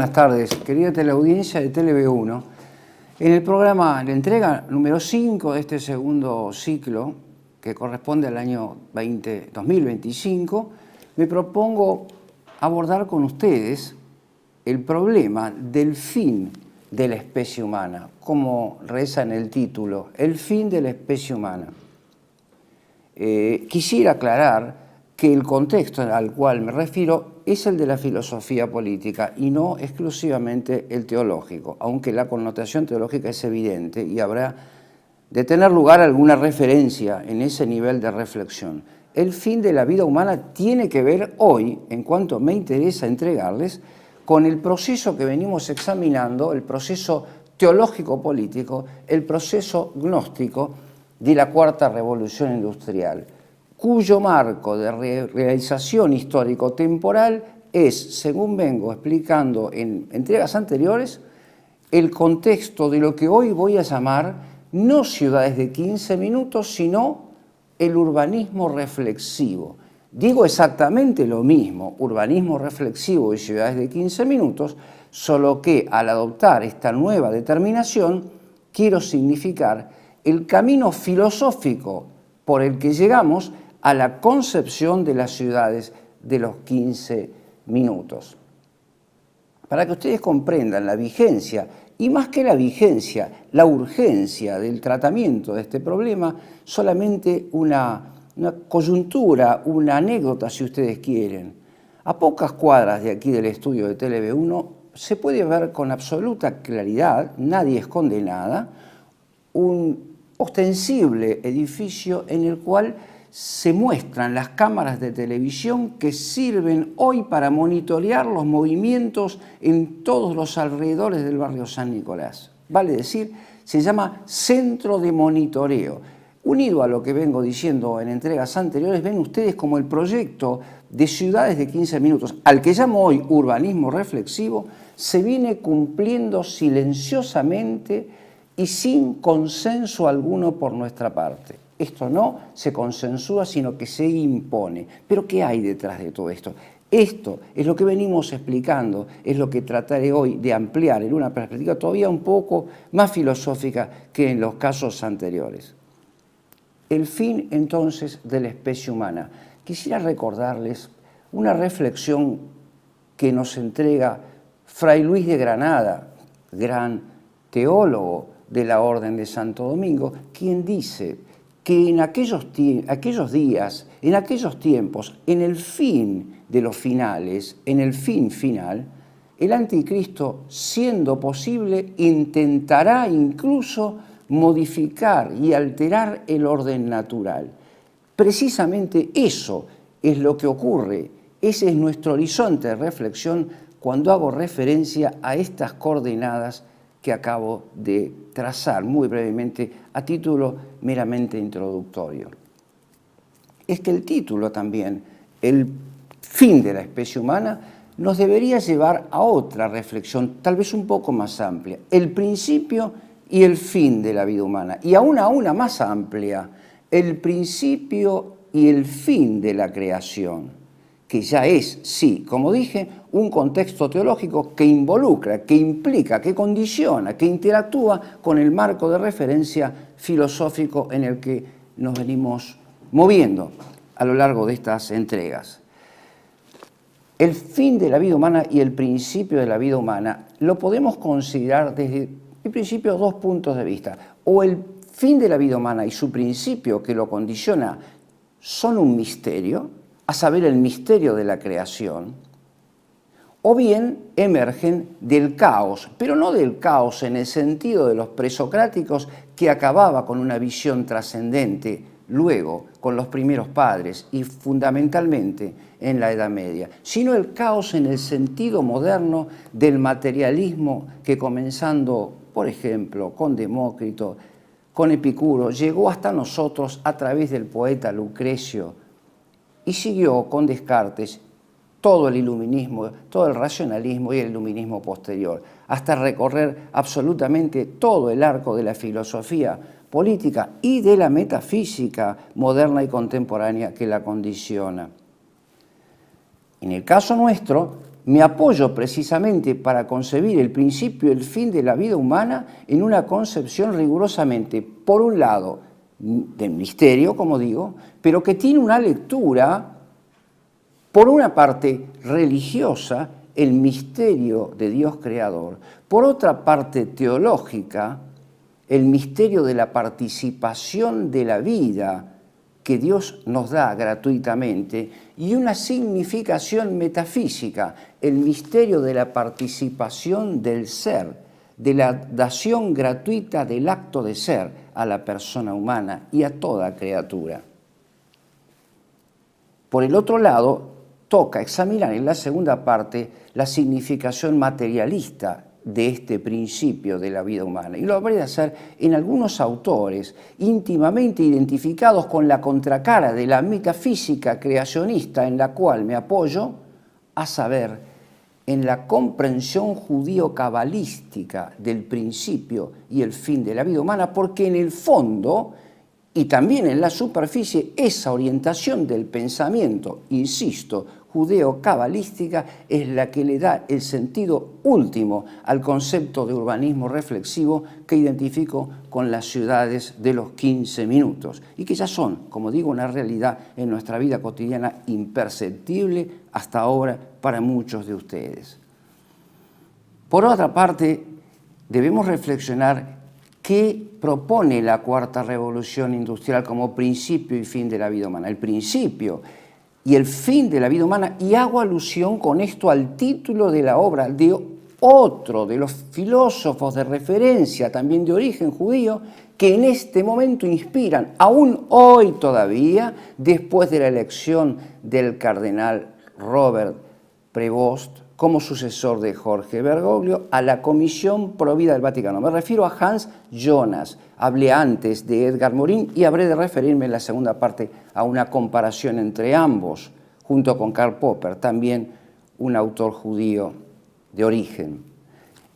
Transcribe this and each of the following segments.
buenas tardes, querida teleaudiencia de TLV1. En el programa, la entrega número 5 de este segundo ciclo, que corresponde al año 2025, me propongo abordar con ustedes el problema del fin de la especie humana, como reza en el título, el fin de la especie humana. Quisiera aclarar que el contexto al cual me refiero es el de la filosofía política y no exclusivamente el teológico, aunque la connotación teológica es evidente y habrá de tener lugar alguna referencia en ese nivel de reflexión. El fin de la vida humana tiene que ver hoy, en cuanto me interesa entregarles, con el proceso que venimos examinando, el proceso teológico-político, el proceso gnóstico de la Cuarta Revolución Industrial, cuyo marco de realización histórico-temporal es, según vengo explicando en entregas anteriores, el contexto de lo que hoy voy a llamar no ciudades de 15 minutos, sino el urbanismo reflexivo. Digo exactamente lo mismo, urbanismo reflexivo y ciudades de 15 minutos, solo que al adoptar esta nueva determinación quiero significar el camino filosófico por el que llegamos a la concepción de las ciudades de los 15 minutos. Para que ustedes comprendan la vigencia, y más que la vigencia, la urgencia del tratamiento de este problema, solamente una coyuntura, una anécdota si ustedes quieren. A pocas cuadras de aquí del estudio de TLV1 se puede ver con absoluta claridad, nadie esconde nada, un ostensible edificio en el cual se muestran las cámaras de televisión que sirven hoy para monitorear los movimientos en todos los alrededores del barrio San Nicolás. Vale decir, se llama Centro de Monitoreo. Unido a lo que vengo diciendo en entregas anteriores, ven ustedes como el proyecto de ciudades de 15 minutos, al que llamo hoy urbanismo reflexivo, se viene cumpliendo silenciosamente y sin consenso alguno por nuestra parte. Esto no se consensúa, sino que se impone. ¿Pero qué hay detrás de todo esto? Esto es lo que venimos explicando, es lo que trataré hoy de ampliar en una perspectiva todavía un poco más filosófica que en los casos anteriores. El fin, entonces, de la especie humana. Quisiera recordarles una reflexión que nos entrega Fray Luis de Granada, gran teólogo de la Orden de Santo Domingo, quien dice que en aquellos días, en aquellos tiempos, en el fin de los finales, en el fin final, el anticristo, siendo posible, intentará incluso modificar y alterar el orden natural. Precisamente eso es lo que ocurre, ese es nuestro horizonte de reflexión cuando hago referencia a estas coordenadas que acabo de trazar muy brevemente a título meramente introductorio. Es que el título también, el fin de la especie humana, nos debería llevar a otra reflexión, tal vez un poco más amplia, el principio y el fin de la vida humana, y aún a una más amplia, el principio y el fin de la creación, que ya es, sí, como dije, un contexto teológico que involucra, que implica, que condiciona, que interactúa con el marco de referencia filosófico en el que nos venimos moviendo a lo largo de estas entregas. El fin de la vida humana y el principio de la vida humana lo podemos considerar desde, en principio, dos puntos de vista. O el fin de la vida humana y su principio que lo condiciona son un misterio, a saber, el misterio de la creación, o bien emergen del caos, pero no del caos en el sentido de los presocráticos que acababa con una visión trascendente, luego con los primeros padres y fundamentalmente en la Edad Media, sino el caos en el sentido moderno del materialismo que comenzando, por ejemplo, con Demócrito, con Epicuro, llegó hasta nosotros a través del poeta Lucrecio, y siguió con Descartes todo el iluminismo, todo el racionalismo y el iluminismo posterior, hasta recorrer absolutamente todo el arco de la filosofía política y de la metafísica moderna y contemporánea que la condiciona. En el caso nuestro, me apoyo precisamente para concebir el principio y el fin de la vida humana en una concepción rigurosamente, por un lado, del misterio, como digo, pero que tiene una lectura, por una parte religiosa, el misterio de Dios creador, por otra parte teológica, el misterio de la participación de la vida que Dios nos da gratuitamente, y una significación metafísica, el misterio de la participación del ser, de la dación gratuita del acto de ser a la persona humana y a toda criatura. Por el otro lado, toca examinar en la segunda parte la significación materialista de este principio de la vida humana. Y lo habré de hacer en algunos autores íntimamente identificados con la contracara de la metafísica creacionista en la cual me apoyo, a saber, en la comprensión judío-cabalística del principio y el fin de la vida humana, porque en el fondo y también en la superficie esa orientación del pensamiento, insisto, judeo-cabalística, es la que le da el sentido último al concepto de urbanismo reflexivo que identifico con las ciudades de los 15 minutos y que ya son, como digo, una realidad en nuestra vida cotidiana imperceptible hasta ahora para muchos de ustedes. Por otra parte, debemos reflexionar qué propone la Cuarta Revolución Industrial como principio y fin de la vida humana. El principio y el fin de la vida humana, y hago alusión con esto al título de la obra de otro de los filósofos de referencia, también de origen judío, que en este momento inspiran, aún hoy todavía, después de la elección del cardenal Robert Prevost como sucesor de Jorge Bergoglio, a la Comisión Pro Vida del Vaticano. Me refiero a Hans Jonas. Hablé antes de Edgar Morin y habré de referirme en la segunda parte a una comparación entre ambos, junto con Karl Popper, también un autor judío de origen.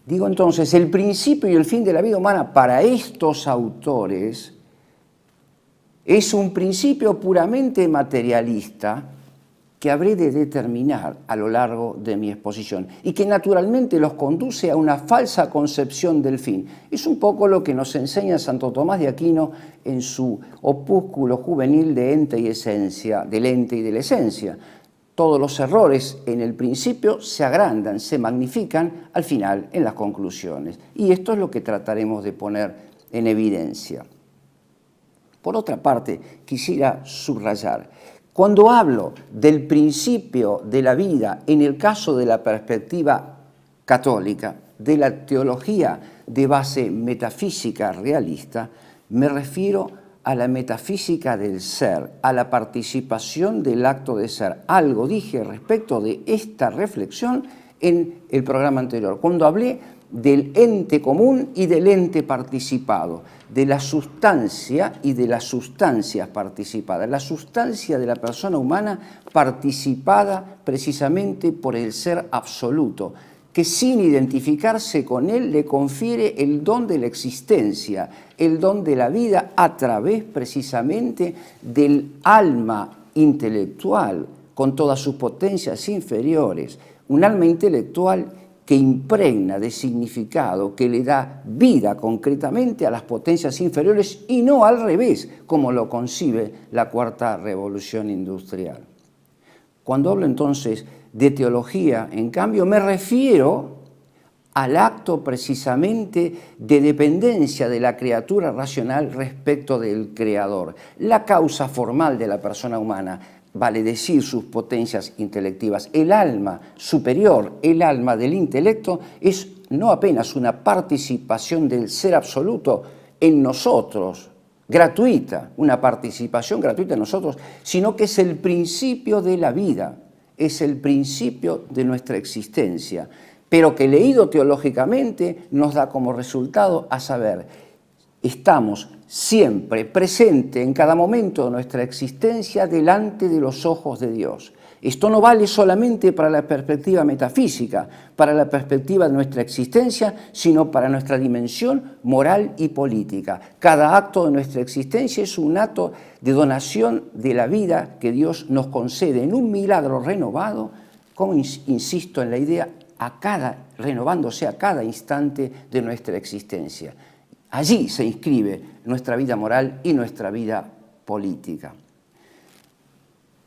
Digo entonces, el principio y el fin de la vida humana para estos autores es un principio puramente materialista que habré de determinar a lo largo de mi exposición y que naturalmente los conduce a una falsa concepción del fin. Es un poco lo que nos enseña Santo Tomás de Aquino en su opúsculo juvenil de Ente y Esencia, del ente y de la esencia. Todos los errores en el principio se agrandan, se magnifican al final en las conclusiones. Y esto es lo que trataremos de poner en evidencia. Por otra parte, quisiera subrayar, cuando hablo del principio de la vida en el caso de la perspectiva católica, de la teología de base metafísica realista, me refiero a la metafísica del ser, a la participación del acto de ser. Algo dije respecto de esta reflexión en el programa anterior, cuando hablé del ente común y del ente participado, de la sustancia y de las sustancias participadas. La sustancia de la persona humana participada precisamente por el ser absoluto, que sin identificarse con él le confiere el don de la existencia, el don de la vida a través precisamente del alma intelectual, con todas sus potencias inferiores, un alma intelectual que impregna de significado, que le da vida concretamente a las potencias inferiores y no al revés, como lo concibe la Cuarta Revolución Industrial. Cuando hablo entonces de teología, en cambio, me refiero al acto precisamente de dependencia de la criatura racional respecto del Creador. La causa formal de la persona humana, vale decir sus potencias intelectivas. El alma superior, el alma del intelecto, es no apenas una participación del ser absoluto en nosotros, gratuita, una participación gratuita en nosotros, sino que es el principio de la vida, es el principio de nuestra existencia, pero que leído teológicamente nos da como resultado a saber, estamos siempre presentes en cada momento de nuestra existencia delante de los ojos de Dios. Esto no vale solamente para la perspectiva metafísica, para la perspectiva de nuestra existencia, sino para nuestra dimensión moral y política. Cada acto de nuestra existencia es un acto de donación de la vida que Dios nos concede en un milagro renovado como insisto en la idea, renovándose a cada instante de nuestra existencia. Allí se inscribe nuestra vida moral y nuestra vida política.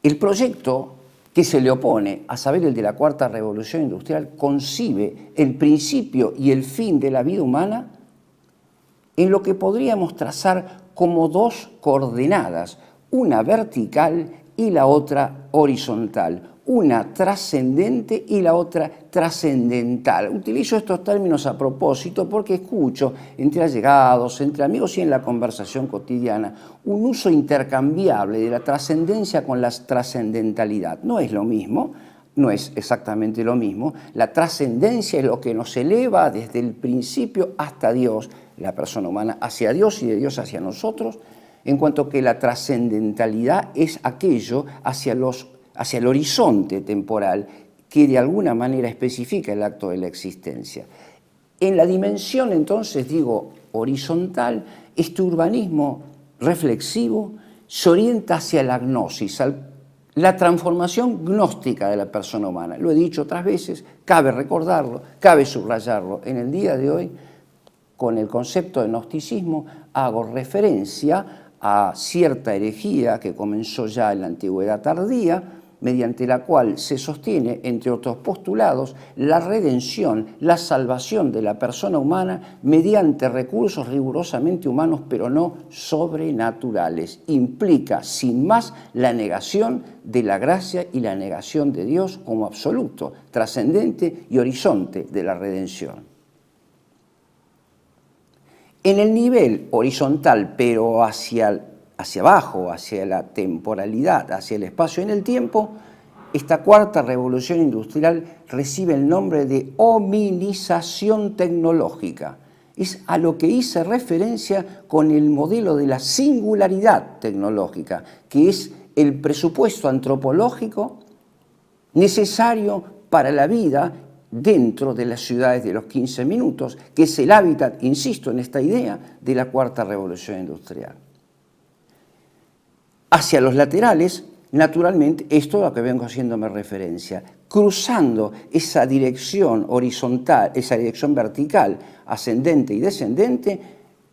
El proyecto que se le opone, a saber el de la Cuarta Revolución Industrial, concibe el principio y el fin de la vida humana en lo que podríamos trazar como dos coordenadas, una vertical y la otra horizontal, una trascendente y la otra trascendental. Utilizo estos términos a propósito porque escucho entre allegados, entre amigos y en la conversación cotidiana un uso intercambiable de la trascendencia con la trascendentalidad. No es lo mismo, no es exactamente lo mismo. La trascendencia es lo que nos eleva desde el principio hasta Dios, la persona humana hacia Dios y de Dios hacia nosotros, en cuanto que la trascendentalidad es aquello hacia el horizonte temporal que de alguna manera especifica el acto de la existencia. En la dimensión, entonces, digo, horizontal, este urbanismo reflexivo se orienta hacia la gnosis, la transformación gnóstica de la persona humana. Lo he dicho otras veces, cabe recordarlo, cabe subrayarlo. En el día de hoy, con el concepto de gnosticismo, hago referencia a cierta herejía que comenzó ya en la antigüedad tardía, mediante la cual se sostiene, entre otros postulados, la redención, la salvación de la persona humana mediante recursos rigurosamente humanos, pero no sobrenaturales. Implica, sin más, la negación de la gracia y la negación de Dios como absoluto, trascendente y horizonte de la redención. En el nivel horizontal, pero hacia abajo, hacia la temporalidad, hacia el espacio en el tiempo, esta cuarta revolución industrial recibe el nombre de hominización tecnológica. Es a lo que hice referencia con el modelo de la singularidad tecnológica, que es el presupuesto antropológico necesario para la vida dentro de las ciudades de los 15 minutos, que es el hábitat, insisto en esta idea, de la cuarta revolución industrial. Hacia los laterales, naturalmente, esto es a lo que vengo haciéndome referencia, cruzando esa dirección horizontal, esa dirección vertical, ascendente y descendente,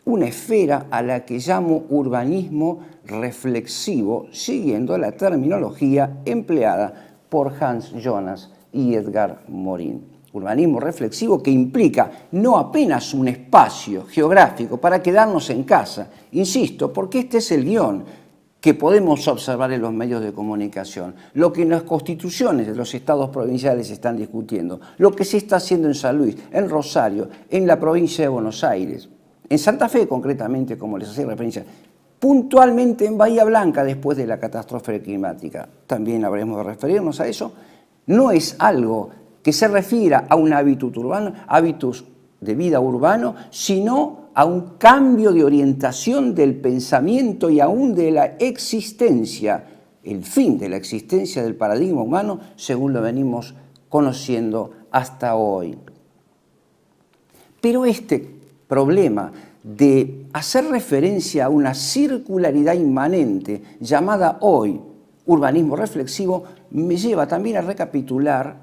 una esfera a la que llamo urbanismo reflexivo, siguiendo la terminología empleada por Hans Jonas y Edgar Morin. Urbanismo reflexivo que implica no apenas un espacio geográfico para quedarnos en casa, insisto, porque este es el guión que podemos observar en los medios de comunicación, lo que en las constituciones de los estados provinciales están discutiendo, lo que se está haciendo en San Luis, en Rosario, en la provincia de Buenos Aires, en Santa Fe concretamente, como les hacía referencia, puntualmente en Bahía Blanca después de la catástrofe climática. También habremos de referirnos a eso. No es algo que se refiera a un hábitus urbano, hábitus de vida urbano, sino a un cambio de orientación del pensamiento y aún de la existencia, el fin de la existencia del paradigma humano, según lo venimos conociendo hasta hoy. Pero este problema de hacer referencia a una circularidad inmanente llamada hoy urbanismo reflexivo me lleva también a recapitular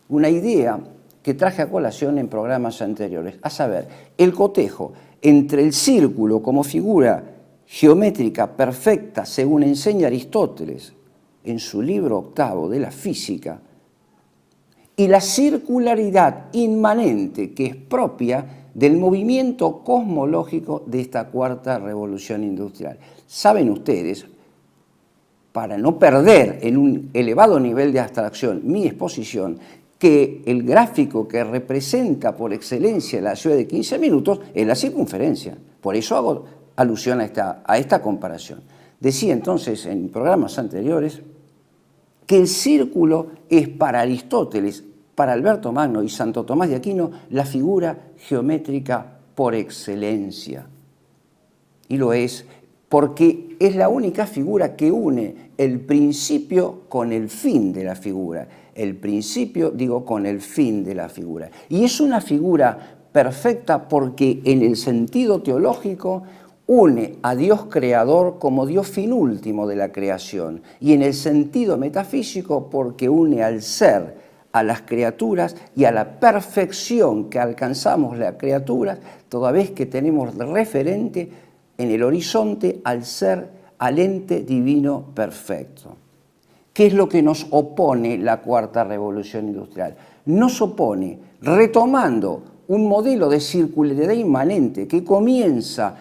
una idea que traje a colación en programas anteriores, a saber, el cotejo entre el círculo como figura geométrica perfecta, según enseña Aristóteles en su libro octavo de la física, y la circularidad inmanente que es propia del movimiento cosmológico de esta cuarta revolución industrial. Saben ustedes, para no perder en un elevado nivel de abstracción mi exposición, que el gráfico que representa por excelencia la ciudad de 15 minutos es la circunferencia. Por eso hago alusión a esta comparación. Decía entonces en programas anteriores que el círculo es para Aristóteles, para Alberto Magno y Santo Tomás de Aquino la figura geométrica por excelencia. Y lo es porque es la única figura que une el principio con el fin de la figura. El principio, digo, con el fin de la figura. Y es una figura perfecta porque en el sentido teológico une a Dios creador como Dios fin último de la creación. Y en el sentido metafísico porque une al ser, a las criaturas y a la perfección que alcanzamos las criaturas toda vez que tenemos de referente en el horizonte al ser, al ente divino perfecto. ¿Qué es lo que nos opone la cuarta revolución industrial? Nos opone, retomando un modelo de circularidad inmanente que comienza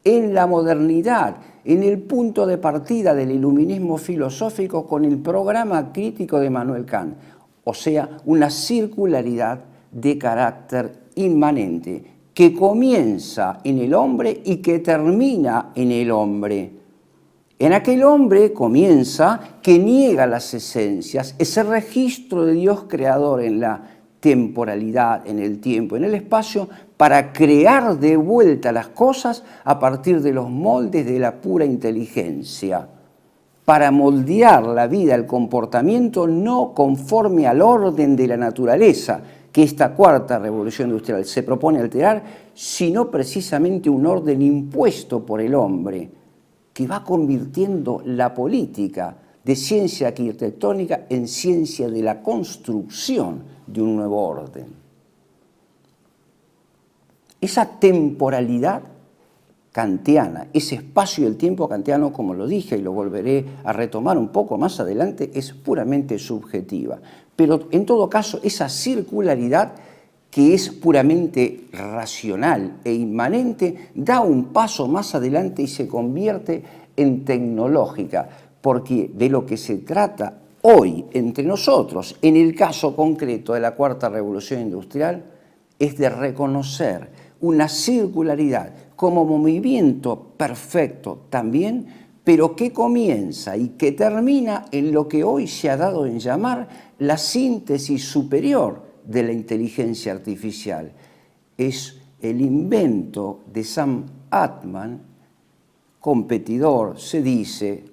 en la modernidad, en el punto de partida del iluminismo filosófico con el programa crítico de Immanuel Kant, o sea, una circularidad de carácter inmanente que comienza en el hombre y que termina en el hombre. En aquel hombre comienza que niega las esencias, ese registro de Dios creador en la temporalidad, en el tiempo, en el espacio, para crear de vuelta las cosas a partir de los moldes de la pura inteligencia, para moldear la vida, el comportamiento no conforme al orden de la naturaleza, que esta cuarta revolución industrial se propone alterar, sino precisamente un orden impuesto por el hombre, que va convirtiendo la política de ciencia arquitectónica en ciencia de la construcción de un nuevo orden. Esa temporalidad kantiana, ese espacio del tiempo kantiano, como lo dije y lo volveré a retomar un poco más adelante, es puramente subjetiva. Pero en todo caso, esa circularidad que es puramente racional e inmanente, da un paso más adelante y se convierte en tecnológica, porque de lo que se trata hoy entre nosotros, en el caso concreto de la cuarta revolución industrial, es de reconocer una circularidad como movimiento perfecto también, pero que comienza y que termina en lo que hoy se ha dado en llamar la síntesis superior de la inteligencia artificial. Es el invento de Sam Altman, competidor, se dice,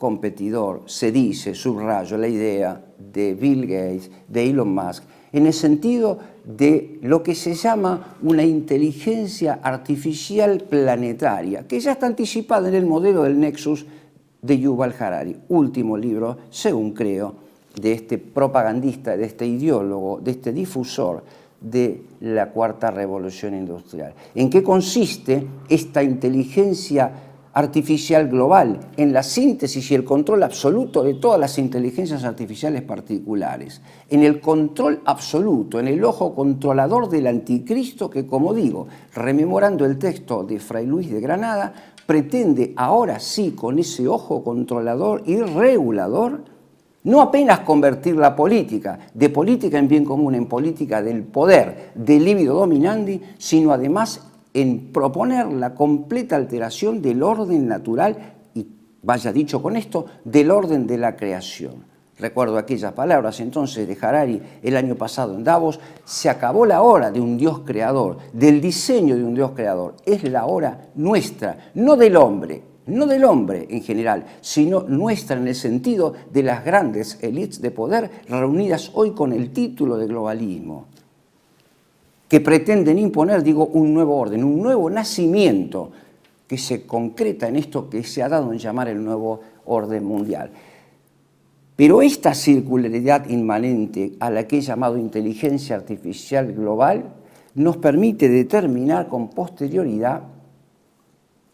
subrayo la idea de Bill Gates, de Elon Musk, en el sentido de lo que se llama una inteligencia artificial planetaria, que ya está anticipada en el modelo del Nexus de Yuval Harari, último libro, según creo, de este propagandista, de este ideólogo, de este difusor de la cuarta revolución industrial. ¿En qué consiste esta inteligencia artificial global? En la síntesis y el control absoluto de todas las inteligencias artificiales particulares, en el control absoluto, en el ojo controlador del anticristo que, como digo, rememorando el texto de Fray Luis de Granada, pretende ahora sí, con ese ojo controlador y regulador, no apenas convertir la política, de política en bien común, en política del poder, del libido dominandi, sino además en proponer la completa alteración del orden natural y, vaya dicho con esto, del orden de la creación. Recuerdo aquellas palabras entonces de Harari el año pasado en Davos: se acabó la hora de un Dios creador, del diseño de un Dios creador, es la hora nuestra, no del hombre en general, sino nuestra en el sentido de las grandes élites de poder reunidas hoy con el título de globalismo, que pretenden imponer, un nuevo orden, un nuevo nacimiento que se concreta en esto que se ha dado en llamar el nuevo orden mundial. Pero esta circularidad inmanente a la que he llamado inteligencia artificial global nos permite determinar con posterioridad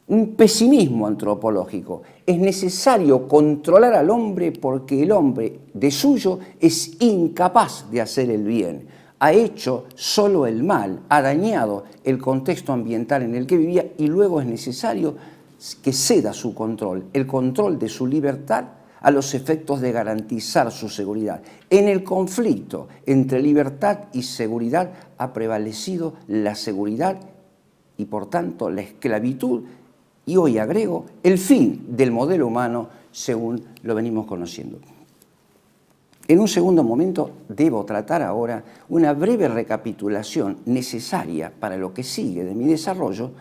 un pesimismo antropológico. Es necesario controlar al hombre porque el hombre de suyo es incapaz de hacer el bien. Ha hecho solo el mal, ha dañado el contexto ambiental en el que vivía y luego es necesario que ceda su control, el control de su libertad a los efectos de garantizar su seguridad. En el conflicto entre libertad y seguridad ha prevalecido la seguridad y por tanto la esclavitud, y hoy agrego el fin del modelo humano según lo venimos conociendo. En un segundo momento debo tratar ahora una breve recapitulación necesaria para lo que sigue de mi desarrollo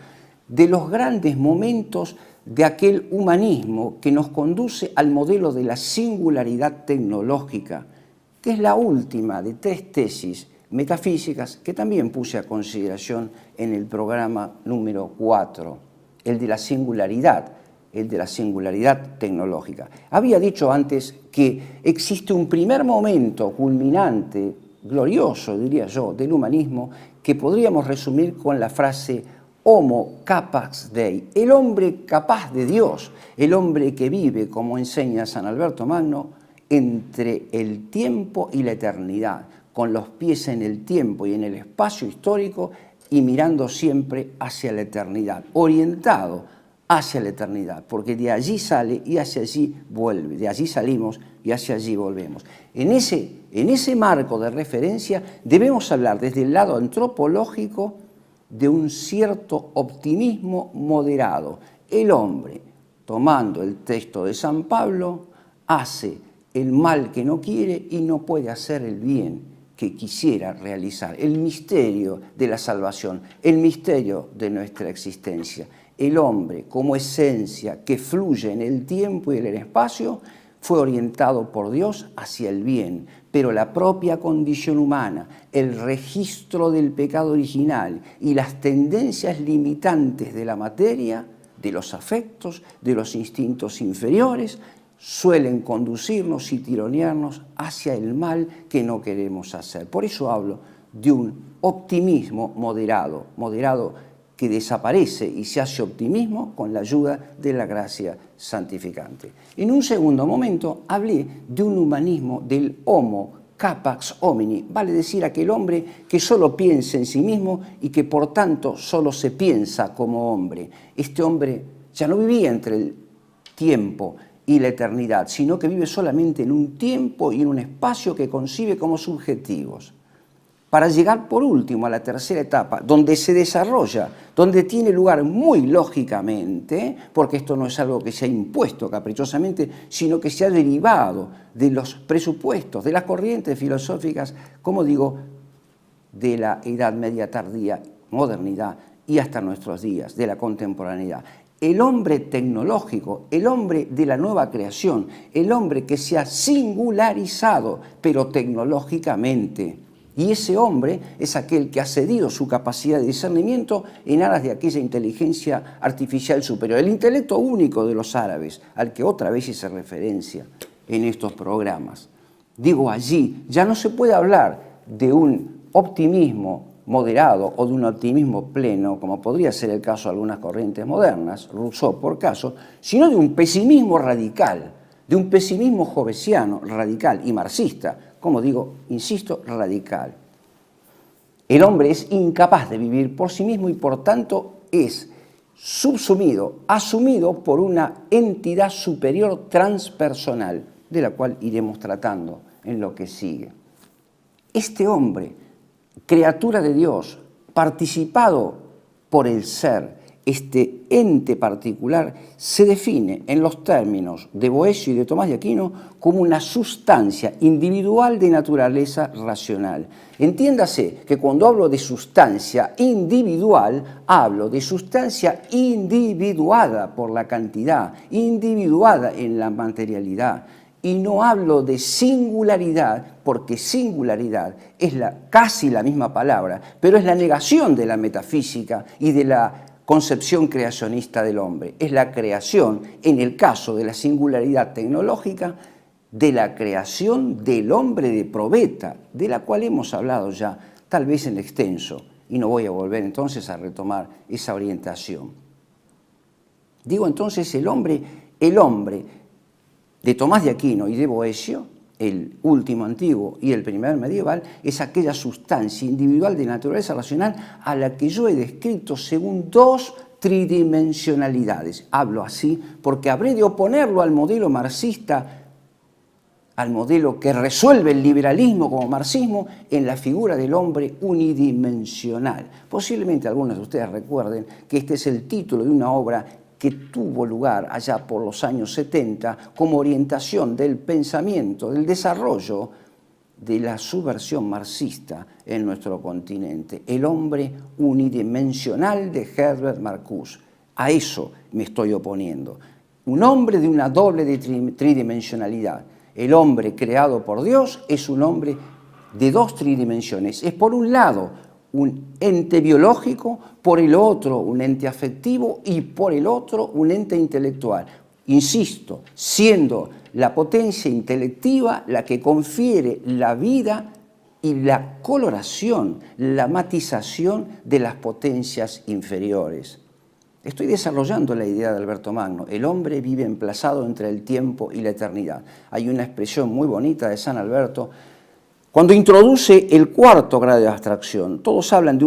de los grandes momentos de aquel humanismo que nos conduce al modelo de la singularidad tecnológica, que es la última de 3 tesis metafísicas que también puse a consideración en el programa número 4. El de la singularidad tecnológica. Había dicho antes que existe un primer momento culminante glorioso, diría yo, del humanismo, que podríamos resumir con la frase Homo capax Dei, el hombre capaz de Dios, el hombre que vive, como enseña San Alberto Magno, entre el tiempo y la eternidad, con los pies en el tiempo y en el espacio histórico y mirando siempre hacia la eternidad, orientado hacia la eternidad, porque de allí sale y hacia allí vuelve, de allí salimos y hacia allí volvemos. En ese marco de referencia debemos hablar desde el lado antropológico de un cierto optimismo moderado. El hombre, tomando el texto de San Pablo, hace el mal que no quiere y no puede hacer el bien que quisiera realizar. El misterio de la salvación, el misterio de nuestra existencia. El hombre, como esencia que fluye en el tiempo y en el espacio, fue orientado por Dios hacia el bien, pero la propia condición humana, el registro del pecado original y las tendencias limitantes de la materia, de los afectos, de los instintos inferiores, suelen conducirnos y tironearnos hacia el mal que no queremos hacer. Por eso hablo de un optimismo moderado, que desaparece y se hace optimismo con la ayuda de la gracia santificante. En un segundo momento hablé de un humanismo del homo capax homini, vale decir aquel hombre que solo piensa en sí mismo y que por tanto solo se piensa como hombre. Este hombre ya no vivía entre el tiempo y la eternidad, sino que vive solamente en un tiempo y en un espacio que concibe como subjetivos, para llegar por último a la tercera etapa, donde se desarrolla, donde tiene lugar muy lógicamente, porque esto no es algo que se ha impuesto caprichosamente, sino que se ha derivado de los presupuestos, de las corrientes filosóficas, como digo, de la Edad Media tardía, modernidad y hasta nuestros días, de la contemporaneidad. El hombre tecnológico, el hombre de la nueva creación, el hombre que se ha singularizado, pero tecnológicamente. Y ese hombre es aquel que ha cedido su capacidad de discernimiento en aras de aquella inteligencia artificial superior, el intelecto único de los árabes, al que otra vez hice referencia en estos programas. Digo, allí ya no se puede hablar de un optimismo moderado o de un optimismo pleno, como podría ser el caso de algunas corrientes modernas, Rousseau por caso, sino de un pesimismo radical, de un pesimismo hobbesiano radical y marxista, como digo, insisto, radical. El hombre es incapaz de vivir por sí mismo y por tanto es subsumido, asumido por una entidad superior transpersonal, de la cual iremos tratando en lo que sigue. Este hombre, criatura de Dios, participado por el ser, este ente particular, se define en los términos de Boecio y de Tomás de Aquino como una sustancia individual de naturaleza racional. Entiéndase que cuando hablo de sustancia individual, hablo de sustancia individuada por la cantidad, individuada en la materialidad. Y no hablo de singularidad, porque singularidad es casi la misma palabra, pero es la negación de la metafísica y de la concepción creacionista del hombre. Es la creación, en el caso de la singularidad tecnológica, de la creación del hombre de probeta, de la cual hemos hablado ya, tal vez en extenso, y no voy a volver entonces a retomar esa orientación. Digo entonces el hombre de Tomás de Aquino y de Boecio, el último antiguo y el primer medieval, es aquella sustancia individual de naturaleza racional a la que yo he descrito según dos tridimensionalidades. Hablo así porque habré de oponerlo al modelo marxista, al modelo que resuelve el liberalismo como marxismo en la figura del hombre unidimensional. Posiblemente algunos de ustedes recuerden que este es el título de una obra que tuvo lugar allá por los años 70 como orientación del pensamiento, del desarrollo de la subversión marxista en nuestro continente. El hombre unidimensional de Herbert Marcuse. A eso me estoy oponiendo. Un hombre de una doble tridimensionalidad. El hombre creado por Dios es un hombre de dos tridimensiones. Es por un lado un ente biológico, por el otro un ente afectivo y por el otro un ente intelectual. Insisto, siendo la potencia intelectiva la que confiere la vida y la coloración, la matización de las potencias inferiores. Estoy desarrollando la idea de Alberto Magno. El hombre vive emplazado entre el tiempo y la eternidad. Hay una expresión muy bonita de San Alberto cuando introduce el cuarto grado de abstracción. Todos hablan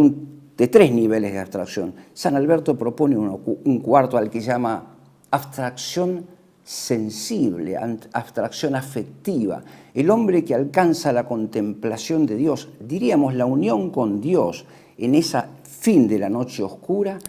de 3 niveles de abstracción. San Alberto propone un cuarto al que llama abstracción sensible, abstracción afectiva. El hombre que alcanza la contemplación de Dios, diríamos la unión con Dios en esa fin de la noche oscura,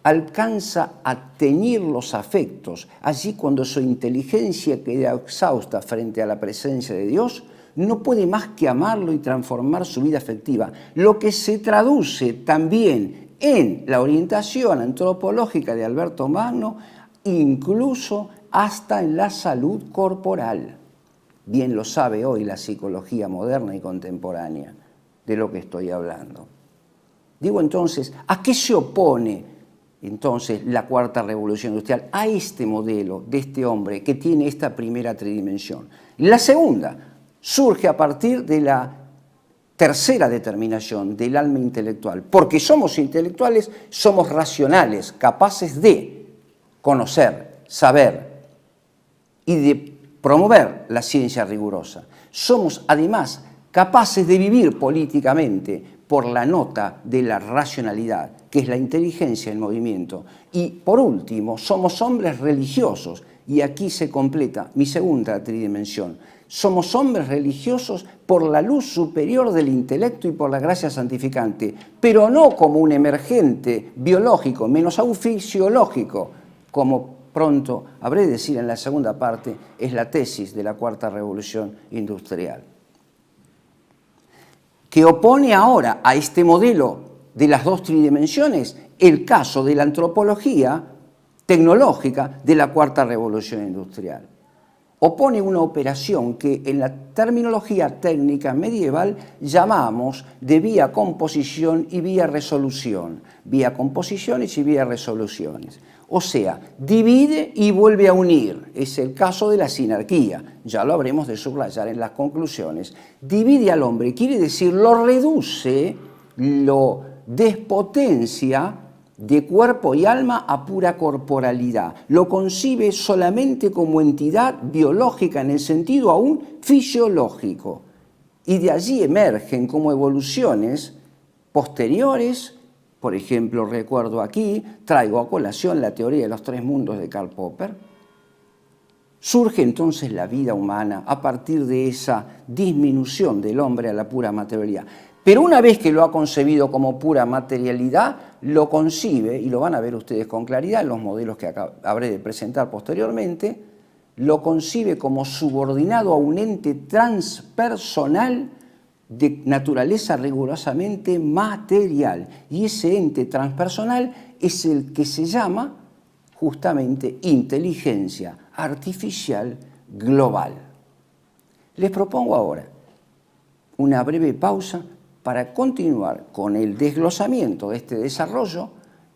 alcanza a teñir los afectos. Allí cuando su inteligencia queda exhausta frente a la presencia de Dios, no puede más que amarlo y transformar su vida afectiva, lo que se traduce también en la orientación antropológica de Alberto Magno, incluso hasta en la salud corporal. Bien lo sabe hoy la psicología moderna y contemporánea de lo que estoy hablando. Digo entonces, ¿a qué se opone entonces la cuarta revolución industrial? A este modelo de este hombre que tiene esta primera tridimensión. La segunda surge a partir de la tercera determinación del alma intelectual. Porque somos intelectuales, somos racionales, capaces de conocer, saber y de promover la ciencia rigurosa. Somos además capaces de vivir políticamente por la nota de la racionalidad, que es la inteligencia en movimiento. Y por último, somos hombres religiosos, y aquí se completa mi segunda tridimensión. Somos hombres religiosos por la luz superior del intelecto y por la gracia santificante, pero no como un emergente biológico, menos aún fisiológico, como pronto habré de decir en la segunda parte, es la tesis de la cuarta revolución industrial, que opone ahora a este modelo de las 2 tridimensiones el caso de la antropología tecnológica de la cuarta revolución industrial. Opone una operación que en la terminología técnica medieval llamamos de vía composición y vía resolución. Vía composiciones y vía resoluciones. O sea, divide y vuelve a unir. Es el caso de la sinarquía. Ya lo habremos de subrayar en las conclusiones. Divide al hombre, quiere decir lo reduce, lo despotencia de cuerpo y alma a pura corporalidad. Lo concibe solamente como entidad biológica en el sentido aún fisiológico. Y de allí emergen como evoluciones posteriores. Por ejemplo, recuerdo aquí, traigo a colación la teoría de los 3 mundos de Karl Popper. Surge entonces la vida humana a partir de esa disminución del hombre a la pura materialidad. Pero una vez que lo ha concebido como pura materialidad, lo concibe, y lo van a ver ustedes con claridad en los modelos que habré de presentar posteriormente, lo concibe como subordinado a un ente transpersonal de naturaleza rigurosamente material. Y ese ente transpersonal es el que se llama justamente inteligencia artificial global. Les propongo ahora una breve pausa para continuar con el desglosamiento de este desarrollo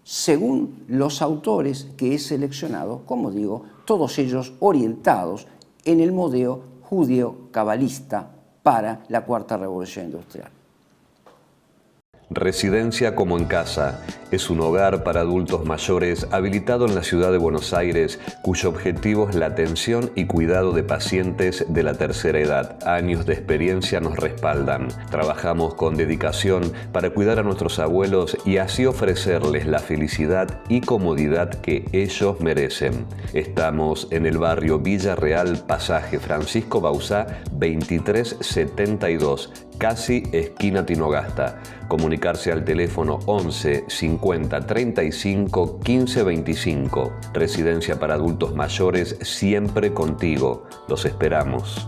según los autores que he seleccionado, como digo, todos ellos orientados en el modelo judeo-cabalista para la cuarta revolución industrial. Residencia como en casa es un hogar para adultos mayores habilitado en la ciudad de Buenos Aires, cuyo objetivo es la atención y cuidado de pacientes de la tercera edad. Años de experiencia nos respaldan. Trabajamos con dedicación para cuidar a nuestros abuelos y así ofrecerles la felicidad y comodidad que ellos merecen. Estamos en el barrio Villa Real, Pasaje Francisco Bauzá, 2372, casi esquina Tinogasta. Comunicarse al teléfono 11 50 35 15 25. Residencia para adultos mayores, siempre contigo. Los esperamos.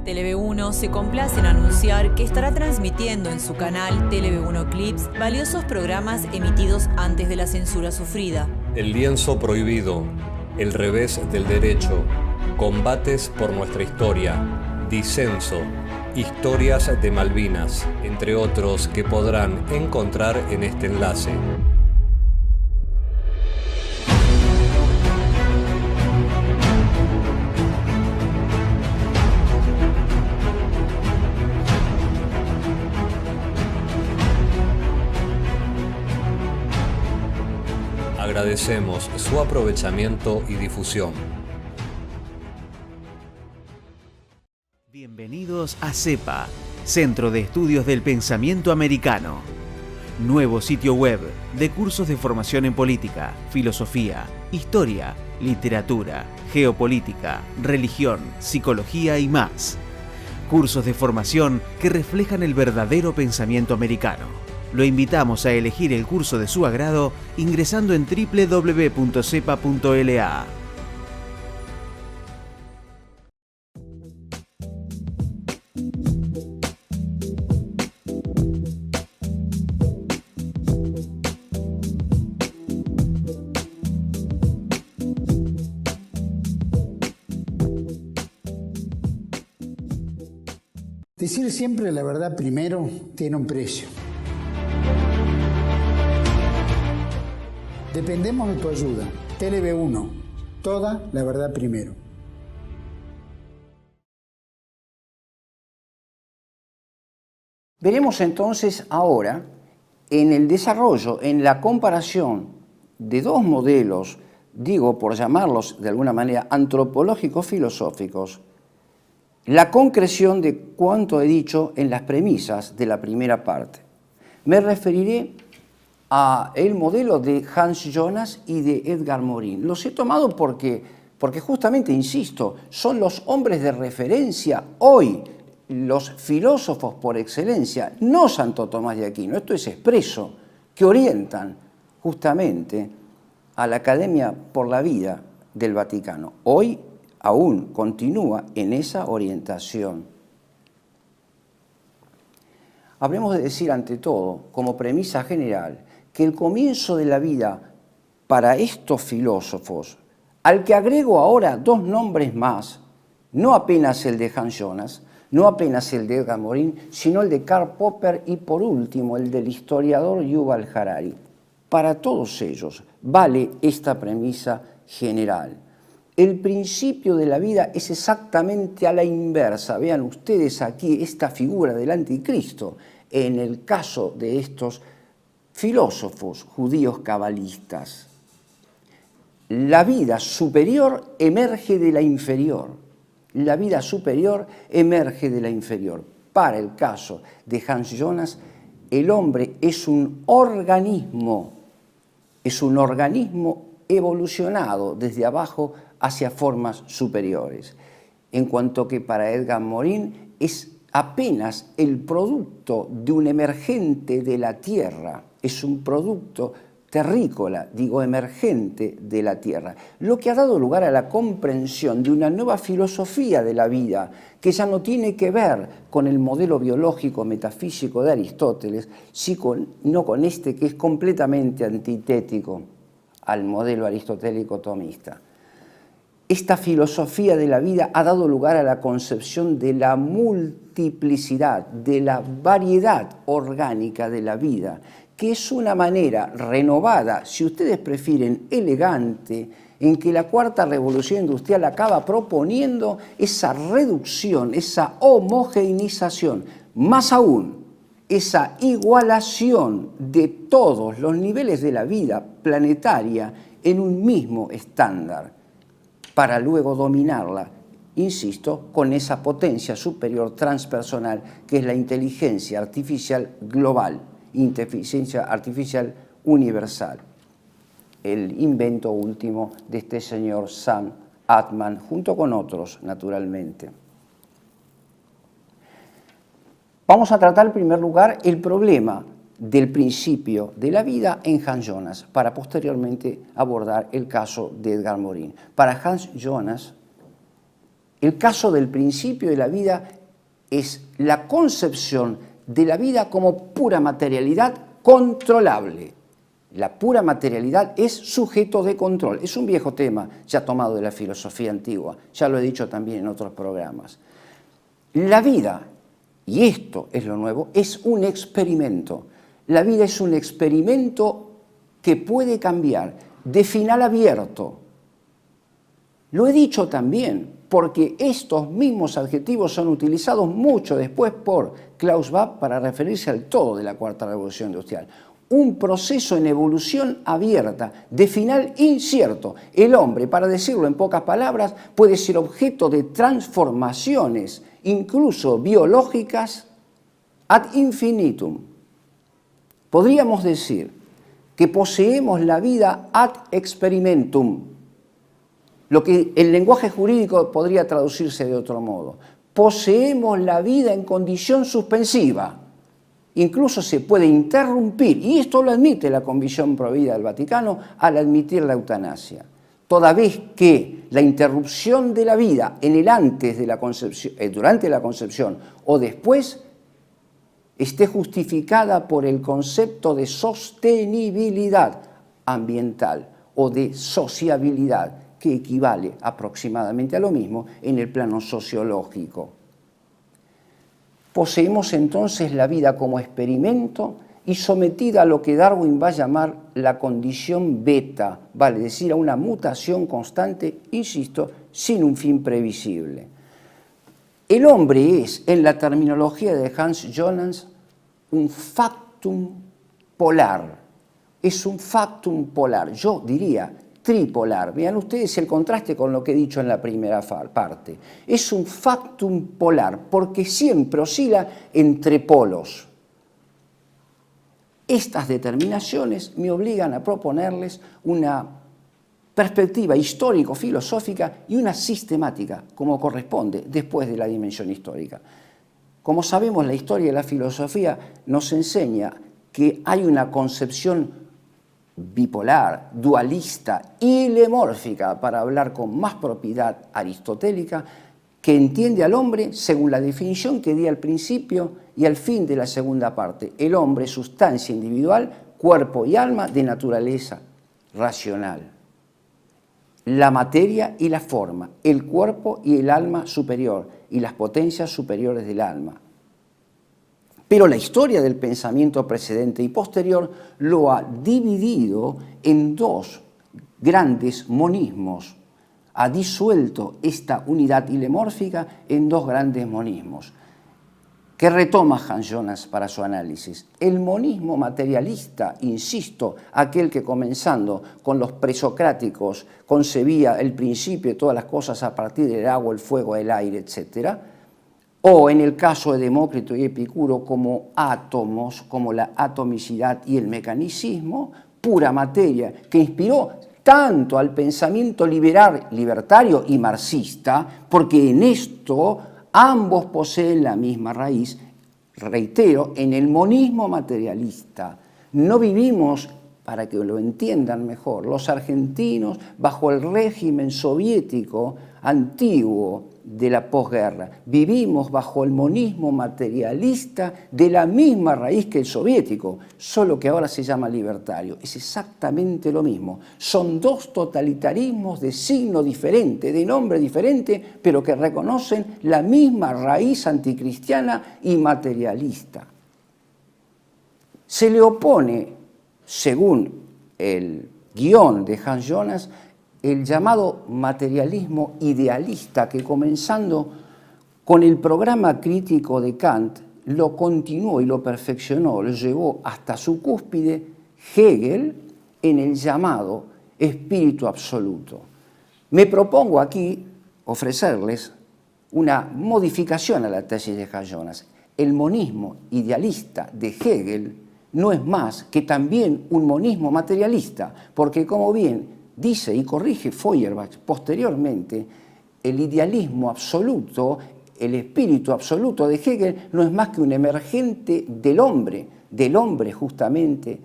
Televe1 se complace en anunciar que estará transmitiendo en su canal Televe1 Clips valiosos programas emitidos antes de la censura sufrida. El lienzo prohibido, el revés del derecho, combates por nuestra historia, disenso, historias de Malvinas, entre otros que podrán encontrar en este enlace. Agradecemos su aprovechamiento y difusión. Bienvenidos a CEPA, Centro de Estudios del Pensamiento Americano. Nuevo sitio web de cursos de formación en política, filosofía, historia, literatura, geopolítica, religión, psicología y más. Cursos de formación que reflejan el verdadero pensamiento americano. Lo invitamos a elegir el curso de su agrado ingresando en www.cepa.la. Decir siempre la verdad primero tiene un precio. Dependemos de tu ayuda. TLB1, toda la verdad primero. Veremos entonces ahora en el desarrollo, en la comparación de dos modelos, digo por llamarlos de alguna manera antropológicos filosóficos, la concreción de cuanto he dicho en las premisas de la primera parte. Me referiré al modelo de Hans Jonas y de Edgar Morin. Los he tomado porque justamente, insisto, son los hombres de referencia hoy, los filósofos por excelencia, no Santo Tomás de Aquino, esto es expreso, que orientan justamente a la Academia por la Vida del Vaticano. Hoy aún continúa en esa orientación. Habremos de decir ante todo, como premisa general, que el comienzo de la vida para estos filósofos, al que agrego ahora dos nombres más, no apenas el de Hans Jonas, no apenas el de Edgar Morin, sino el de Karl Popper y por último el del historiador Yuval Harari. Para todos ellos vale esta premisa general. El principio de la vida es exactamente a la inversa. Vean ustedes aquí esta figura del anticristo en el caso de estos filósofos judíos cabalistas. La vida superior emerge de la inferior. La vida superior emerge de la inferior. Para el caso de Hans Jonas, el hombre es un organismo evolucionado desde abajo hacia formas superiores, en cuanto que para Edgar Morin es apenas el producto de un emergente de la tierra, es un producto terrícola, digo emergente de la tierra, lo que ha dado lugar a la comprensión de una nueva filosofía de la vida que ya no tiene que ver con el modelo biológico metafísico de Aristóteles, sino con este que es completamente antitético al modelo aristotélico tomista. Esta filosofía de la vida ha dado lugar a la concepción de la multiplicidad, de la variedad orgánica de la vida, que es una manera renovada, si ustedes prefieren, elegante, en que la cuarta revolución industrial acaba proponiendo esa reducción, esa homogeneización, más aún, esa igualación de todos los niveles de la vida planetaria en un mismo estándar, para luego dominarla, insisto, con esa potencia superior transpersonal que es la inteligencia artificial global, inteligencia artificial universal. El invento último de este señor Sam Altman, junto con otros, naturalmente. Vamos a tratar en primer lugar el problema del principio de la vida en Hans Jonas, para posteriormente abordar el caso de Edgar Morin. Para Hans Jonas, el caso del principio de la vida es la concepción de la vida como pura materialidad controlable. La pura materialidad es sujeto de control. Es un viejo tema ya tomado de la filosofía antigua, ya lo he dicho también en otros programas. La vida, y esto es lo nuevo, es un experimento. La vida es un experimento que puede cambiar, de final abierto. Lo he dicho también, porque estos mismos adjetivos son utilizados mucho después por Klaus Schwab para referirse al todo de la Cuarta Revolución Industrial. un proceso en evolución abierta, de final incierto. El hombre, para decirlo en pocas palabras, puede ser objeto de transformaciones, incluso biológicas, ad infinitum. Podríamos decir que poseemos la vida ad experimentum, lo que en lenguaje jurídico podría traducirse de otro modo. Poseemos la vida en condición suspensiva. Incluso se puede interrumpir, y esto lo admite la Convención Provida del Vaticano al admitir la eutanasia. Toda vez que la interrupción de la vida en el antes de la concepción, durante la concepción o después esté justificada por el concepto de sostenibilidad ambiental o de sociabilidad, que equivale aproximadamente a lo mismo en el plano sociológico. Poseemos entonces la vida como experimento y sometida a lo que Darwin va a llamar la condición beta, vale decir, a una mutación constante, insisto, sin un fin previsible. El hombre es, en la terminología de Hans Jonas, un factum polar. Es un factum polar, yo diría tripolar. Vean ustedes el contraste con lo que he dicho en la primera parte. Es un factum polar porque siempre oscila entre polos. Estas determinaciones me obligan a proponerles una perspectiva histórico-filosófica y una sistemática, como corresponde después de la dimensión histórica. Como sabemos, la historia y la filosofía nos enseña que hay una concepción bipolar, dualista y lemórfica, para hablar con más propiedad aristotélica, que entiende al hombre según la definición que di al principio y al fin de la segunda parte. El hombre es sustancia individual, cuerpo y alma de naturaleza racional. La materia y la forma, el cuerpo y el alma superior y las potencias superiores del alma. Pero la historia del pensamiento precedente y posterior lo ha dividido en dos grandes monismos. Ha disuelto esta unidad ilemórfica en dos grandes monismos, que retoma Hans Jonas para su análisis. El monismo materialista, insisto, aquel que comenzando con los presocráticos concebía el principio de todas las cosas a partir del agua, el fuego, el aire, etc., o en el caso de Demócrito y Epicuro como átomos, como la atomicidad y el mecanicismo, pura materia, que inspiró tanto al pensamiento libertario y marxista, porque en esto ambos poseen la misma raíz, reitero, en el monismo materialista. No vivimos, para que lo entiendan mejor, los argentinos bajo el régimen soviético antiguo de la posguerra. Vivimos bajo el monismo materialista de la misma raíz que el soviético, solo que ahora se llama libertario. Es exactamente lo mismo. Son dos totalitarismos de signo diferente, de nombre diferente, pero que reconocen la misma raíz anticristiana y materialista. Se le opone, según el guión de Hans Jonas, el llamado materialismo idealista, que comenzando con el programa crítico de Kant, lo continuó y lo perfeccionó, lo llevó hasta su cúspide Hegel en el llamado espíritu absoluto. Me propongo aquí ofrecerles una modificación a la tesis de Hans Jonas. El monismo idealista de Hegel no es más que también un monismo materialista, porque como bien dice y corrige Feuerbach posteriormente, el idealismo absoluto, el espíritu absoluto de Hegel no es más que un emergente del hombre justamente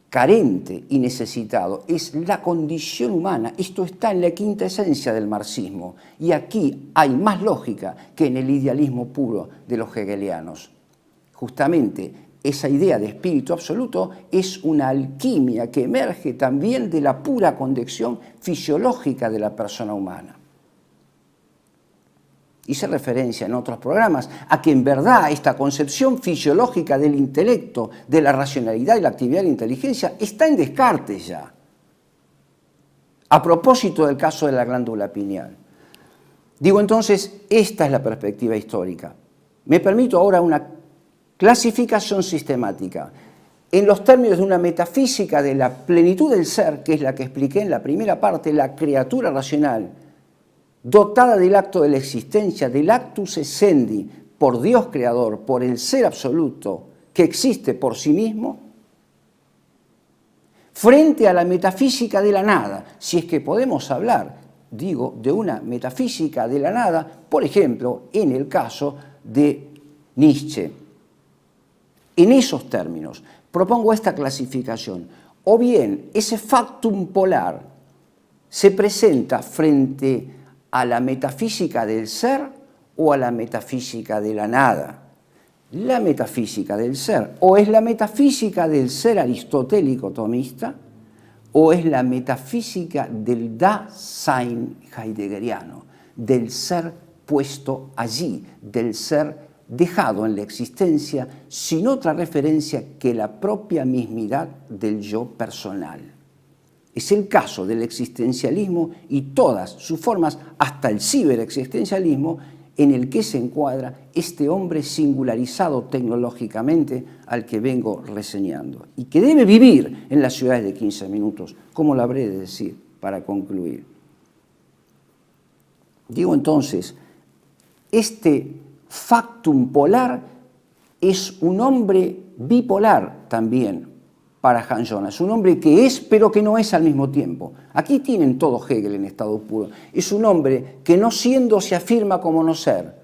carente y necesitado. Es la condición humana. Esto está en la quinta esencia del marxismo. Y aquí hay más lógica que en el idealismo puro de los hegelianos. Justamente esa idea de espíritu absoluto es una alquimia que emerge también de la pura condición fisiológica de la persona humana. Hice referencia en otros programas a que en verdad esta concepción fisiológica del intelecto, de la racionalidad y la actividad de la inteligencia está en Descartes ya. A propósito del caso de la glándula pineal. Digo entonces, esta es la perspectiva histórica. Me permito ahora una clasificación sistemática. en los términos de una metafísica de la plenitud del ser, que es la que expliqué en la primera parte, la criatura racional, dotada del acto de la existencia, del actus essendi, por Dios creador, por el ser absoluto que existe por sí mismo, frente a la metafísica de la nada, si es que podemos hablar, digo, de una metafísica de la nada, por ejemplo, en el caso de Nietzsche. En esos términos, propongo esta clasificación. O bien, ese factum polar se presenta frente a la metafísica del ser o a la metafísica de la nada. La metafísica del ser, o es la metafísica del ser aristotélico tomista, o es la metafísica del Dasein heideggeriano, del ser puesto allí, del ser dejado en la existencia sin otra referencia que la propia mismidad del yo personal. Es el caso del existencialismo y todas sus formas, hasta el ciberexistencialismo, en el que se encuadra este hombre singularizado tecnológicamente al que vengo reseñando y que debe vivir en las ciudades de 15 minutos, como lo habré de decir para concluir. Digo entonces, este factum polar es un hombre bipolar también para Hans Jonas, un hombre que es pero que no es al mismo tiempo. Aquí tienen todo Hegel en estado puro. Es un hombre que no siendo se afirma como no ser.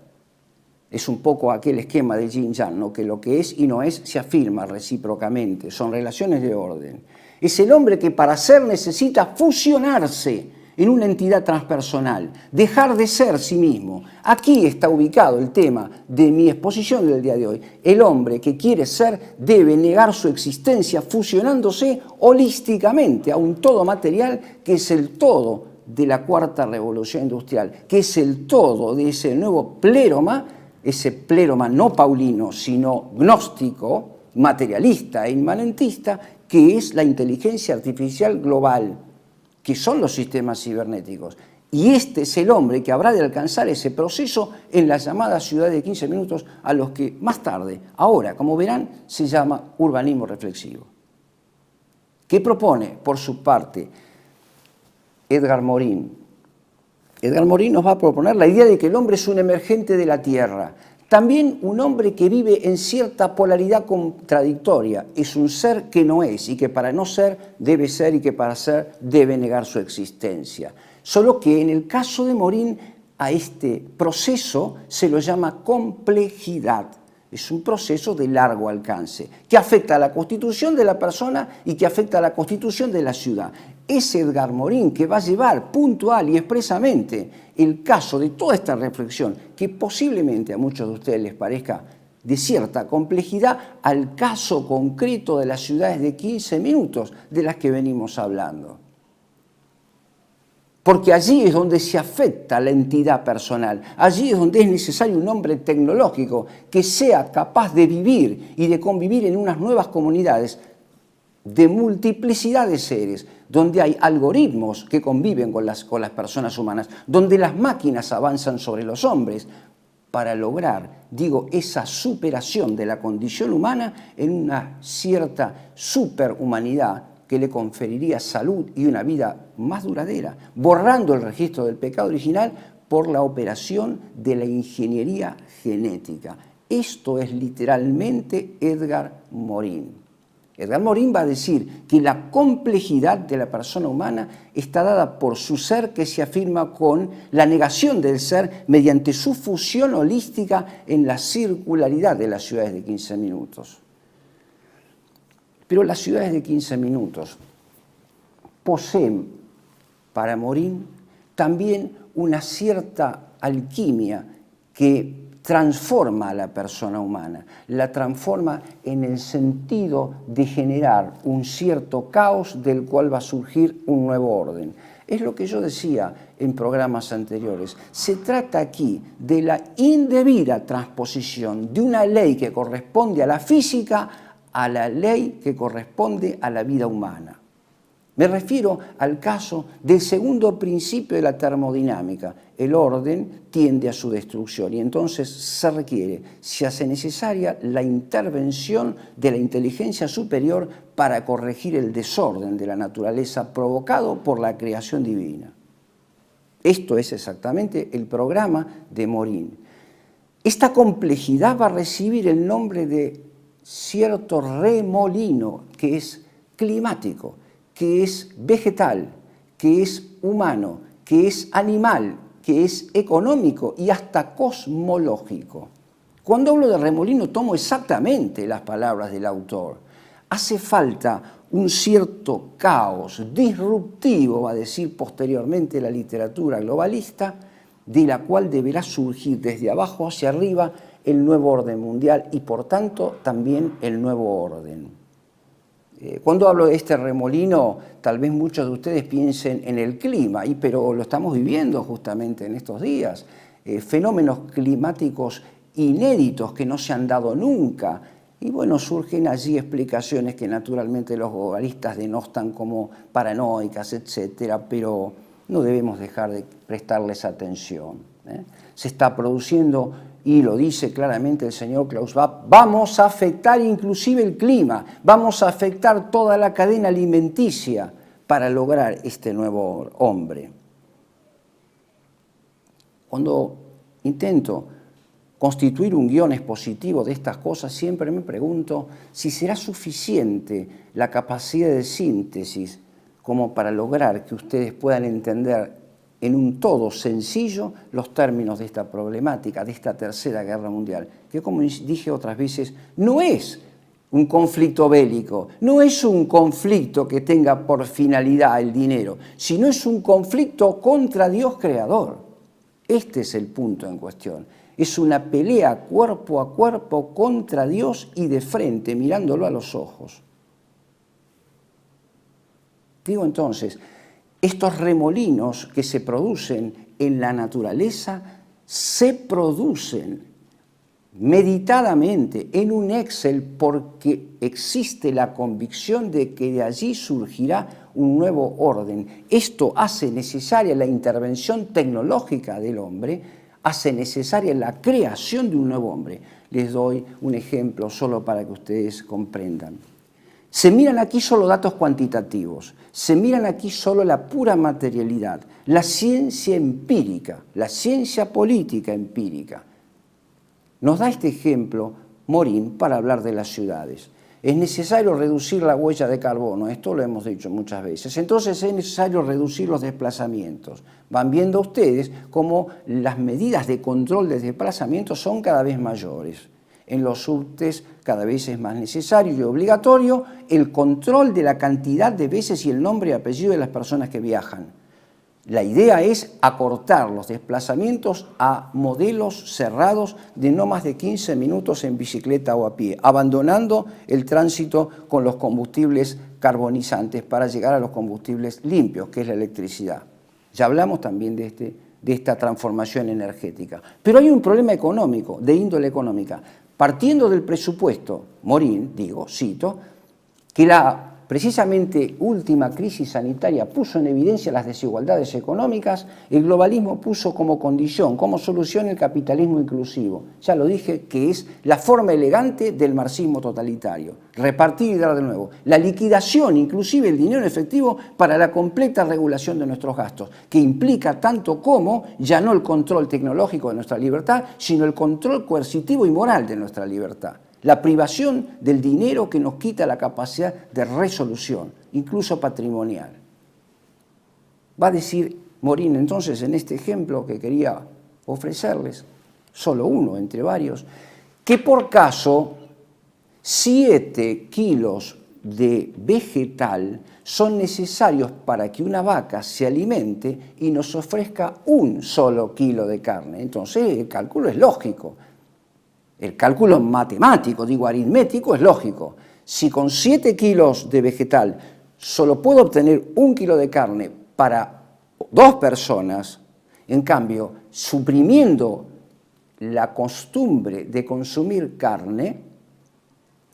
Es un poco aquel esquema de Yin-Yang, ¿no? Que lo que es y no es se afirma recíprocamente, son relaciones de orden. Es el hombre que para ser necesita fusionarse en una entidad transpersonal, dejar de ser sí mismo. Aquí está ubicado el tema de mi exposición del día de hoy. El hombre que quiere ser debe negar su existencia fusionándose holísticamente a un todo material que es el todo de la cuarta revolución industrial, que es el todo de ese nuevo pléroma, ese pléroma no paulino, sino gnóstico, materialista e inmanentista, que es la inteligencia artificial global, que son los sistemas cibernéticos. Y este es el hombre que habrá de alcanzar ese proceso en la llamada ciudad de 15 minutos, a los que más tarde, ahora, como verán, se llama urbanismo reflexivo. ¿Qué propone, por su parte, Edgar Morin? Edgar Morin nos va a proponer la idea de que el hombre es un emergente de la tierra, también un hombre que vive en cierta polaridad contradictoria, es un ser que no es y que para no ser debe ser y que para ser debe negar su existencia. Solo que en el caso de Morin a este proceso se lo llama complejidad. Es un proceso de largo alcance que afecta a la constitución de la persona y que afecta a la constitución de la ciudad. Es Edgar Morin que va a llevar puntual y expresamente el caso de toda esta reflexión, que posiblemente a muchos de ustedes les parezca de cierta complejidad, al caso concreto de las ciudades de 15 minutos de las que venimos hablando. Porque allí es donde se afecta la entidad personal, allí es donde es necesario un hombre tecnológico que sea capaz de vivir y de convivir en unas nuevas comunidades de multiplicidad de seres, donde hay algoritmos que conviven con las personas humanas, donde las máquinas avanzan sobre los hombres, para lograr, digo, esa superación de la condición humana en una cierta superhumanidad que le conferiría salud y una vida más duradera, borrando el registro del pecado original por la operación de la ingeniería genética. Esto es literalmente Edgar Morin. Edgar Morin va a decir que la complejidad de la persona humana está dada por su ser que se afirma con la negación del ser mediante su fusión holística en la circularidad de las ciudades de 15 minutos. Pero las ciudades de 15 minutos poseen, para Morin, también una cierta alquimia que transforma a la persona humana, la transforma en el sentido de generar un cierto caos del cual va a surgir un nuevo orden. Es lo que yo decía en programas anteriores. Se trata aquí de la indebida transposición de una ley que corresponde a la física a la ley que corresponde a la vida humana. Me refiero al caso del segundo principio de la termodinámica. El orden tiende a su destrucción y entonces se requiere, se hace necesaria la intervención de la inteligencia superior para corregir el desorden de la naturaleza provocado por la creación divina. Esto es exactamente el programa de Morin. Esta complejidad va a recibir el nombre de cierto remolino que es climático, que es vegetal, que es humano, que es animal, que es económico y hasta cosmológico. Cuando hablo de remolino tomo exactamente las palabras del autor. Hace falta un cierto caos disruptivo, va a decir posteriormente la literatura globalista, de la cual deberá surgir desde abajo hacia arriba el nuevo orden mundial y por tanto también el nuevo orden. Cuando hablo de este remolino, tal vez muchos de ustedes piensen en el clima, pero lo estamos viviendo justamente en estos días. Fenómenos climáticos inéditos que no se han dado nunca. Y bueno, surgen allí explicaciones que naturalmente los globalistas denostan como paranoicas, etcétera, pero no debemos dejar de prestarles atención. Se está produciendo, y lo dice claramente el señor Klaus Schwab, vamos a afectar inclusive el clima, vamos a afectar toda la cadena alimenticia para lograr este nuevo hombre. Cuando intento constituir un guión expositivo de estas cosas, siempre me pregunto si será suficiente la capacidad de síntesis como para lograr que ustedes puedan entender en un todo sencillo los términos de esta problemática, de esta tercera guerra mundial, que como dije otras veces, no es un conflicto bélico, no es un conflicto que tenga por finalidad el dinero, sino es un conflicto contra Dios creador. Este es el punto en cuestión. Es una pelea cuerpo a cuerpo contra Dios y de frente, mirándolo a los ojos. Digo entonces, estos remolinos que se producen en la naturaleza se producen meditadamente en un Excel porque existe la convicción de que de allí surgirá un nuevo orden. Esto hace necesaria la intervención tecnológica del hombre, hace necesaria la creación de un nuevo hombre. Les doy un ejemplo solo para que ustedes comprendan. Se miran aquí solo datos cuantitativos, se miran aquí solo la pura materialidad, la ciencia empírica, la ciencia política empírica. Nos da este ejemplo Morin para hablar de las ciudades. Es necesario reducir la huella de carbono, esto lo hemos dicho muchas veces. Entonces es necesario reducir los desplazamientos. Van viendo ustedes cómo las medidas de control de desplazamientos son cada vez mayores. En los subtes cada vez es más necesario y obligatorio el control de la cantidad de veces y el nombre y apellido de las personas que viajan. La idea es acortar los desplazamientos a modelos cerrados de no más de 15 minutos en bicicleta o a pie, abandonando el tránsito con los combustibles carbonizantes para llegar a los combustibles limpios, que es la electricidad. Ya hablamos también de esta transformación energética. Pero hay un problema económico, de índole económica. Partiendo del presupuesto, Morin, cito, que la precisamente última crisis sanitaria puso en evidencia las desigualdades económicas, el globalismo puso como condición, como solución el capitalismo inclusivo. Ya lo dije, que es la forma elegante del marxismo totalitario. Repartir y dar de nuevo. La liquidación, inclusive el dinero en efectivo, para la completa regulación de nuestros gastos, que implica tanto como ya no el control tecnológico de nuestra libertad, sino el control coercitivo y moral de nuestra libertad. La privación del dinero que nos quita la capacidad de resolución, incluso patrimonial. Va a decir Morin entonces en este ejemplo que quería ofrecerles, solo uno entre varios, que por caso 7 kilos de vegetal son necesarios para que una vaca se alimente y nos ofrezca un solo kilo de carne. Entonces el cálculo es lógico. El cálculo matemático, aritmético, es lógico. Si con 7 kilos de vegetal solo puedo obtener 1 kilo de carne para 2 personas, en cambio, suprimiendo la costumbre de consumir carne,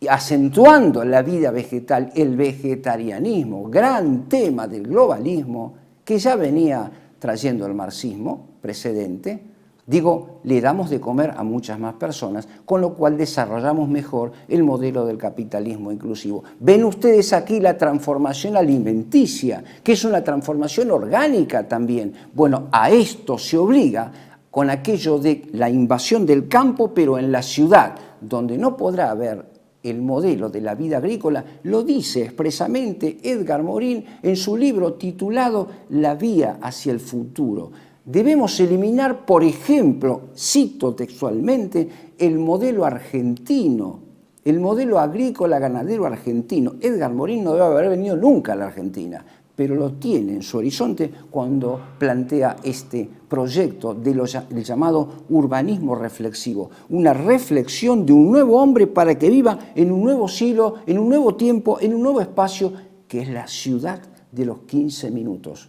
acentuando la vida vegetal, el vegetarianismo, gran tema del globalismo que ya venía trayendo el marxismo precedente, digo, le damos de comer a muchas más personas, con lo cual desarrollamos mejor el modelo del capitalismo inclusivo. Ven ustedes aquí la transformación alimenticia, que es una transformación orgánica también. Bueno, a esto se obliga con aquello de la invasión del campo, pero en la ciudad, donde no podrá haber el modelo de la vida agrícola, lo dice expresamente Edgar Morin en su libro titulado La vía hacia el futuro. Debemos eliminar, por ejemplo, cito textualmente, el modelo argentino, el modelo agrícola ganadero argentino. Edgar Morin no debe haber venido nunca a la Argentina, pero lo tiene en su horizonte cuando plantea este proyecto del llamado urbanismo reflexivo, una reflexión de un nuevo hombre para que viva en un nuevo siglo, en un nuevo tiempo, en un nuevo espacio, que es la ciudad de los 15 minutos.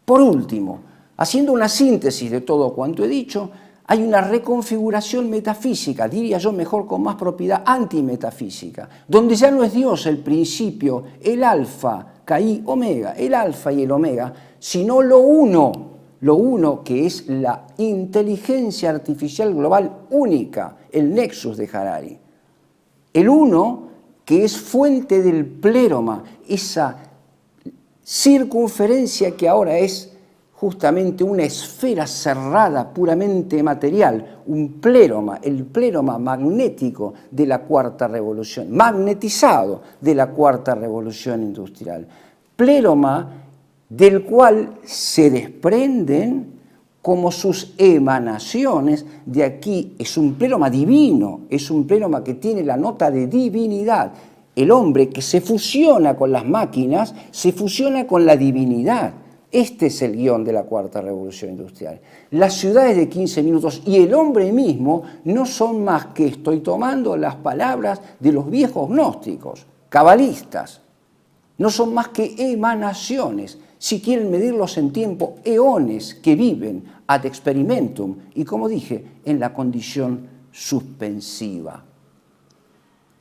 Por último, haciendo una síntesis de todo cuanto he dicho, hay una reconfiguración metafísica, diría yo mejor con más propiedad, antimetafísica, donde ya no es Dios el principio, el alfa, Chi, omega, el alfa y el omega, sino lo uno que es la inteligencia artificial global única, el nexus de Harari. El uno que es fuente del pléroma, esa circunferencia que ahora es justamente una esfera cerrada, puramente material, un pléroma, el pléroma magnético de la cuarta revolución, magnetizado de la cuarta revolución industrial. Pléroma del cual se desprenden como sus emanaciones, de aquí es un pléroma divino, es un pléroma que tiene la nota de divinidad. El hombre que se fusiona con las máquinas, se fusiona con la divinidad. Este es el guión de la cuarta revolución industrial. Las ciudades de 15 minutos y el hombre mismo no son más que, estoy tomando las palabras de los viejos gnósticos, cabalistas, no son más que emanaciones, si quieren medirlos en tiempo, eones que viven ad experimentum y, como dije, en la condición suspensiva.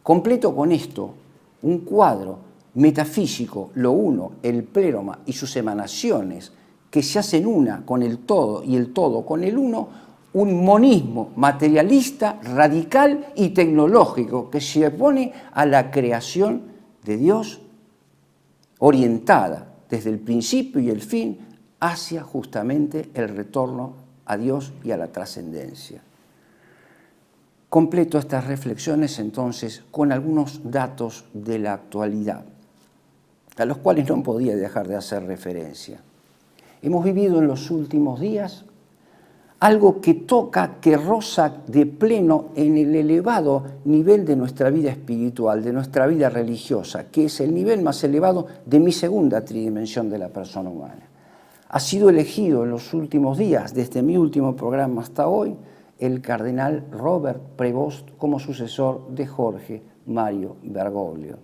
Completo con esto un cuadro metafísico, lo uno, el pléroma y sus emanaciones, que se hacen una con el todo y el todo con el uno, un monismo materialista, radical y tecnológico que se opone a la creación de Dios orientada desde el principio y el fin hacia justamente el retorno a Dios y a la trascendencia. Completo estas reflexiones entonces con algunos datos de la actualidad, a los cuales no podía dejar de hacer referencia. Hemos vivido en los últimos días algo que toca, que roza de pleno en el elevado nivel de nuestra vida espiritual, de nuestra vida religiosa, que es el nivel más elevado de mi segunda tridimensión de la persona humana. Ha sido elegido en los últimos días, desde mi último programa hasta hoy, el cardenal Robert Prevost como sucesor de Jorge Mario Bergoglio.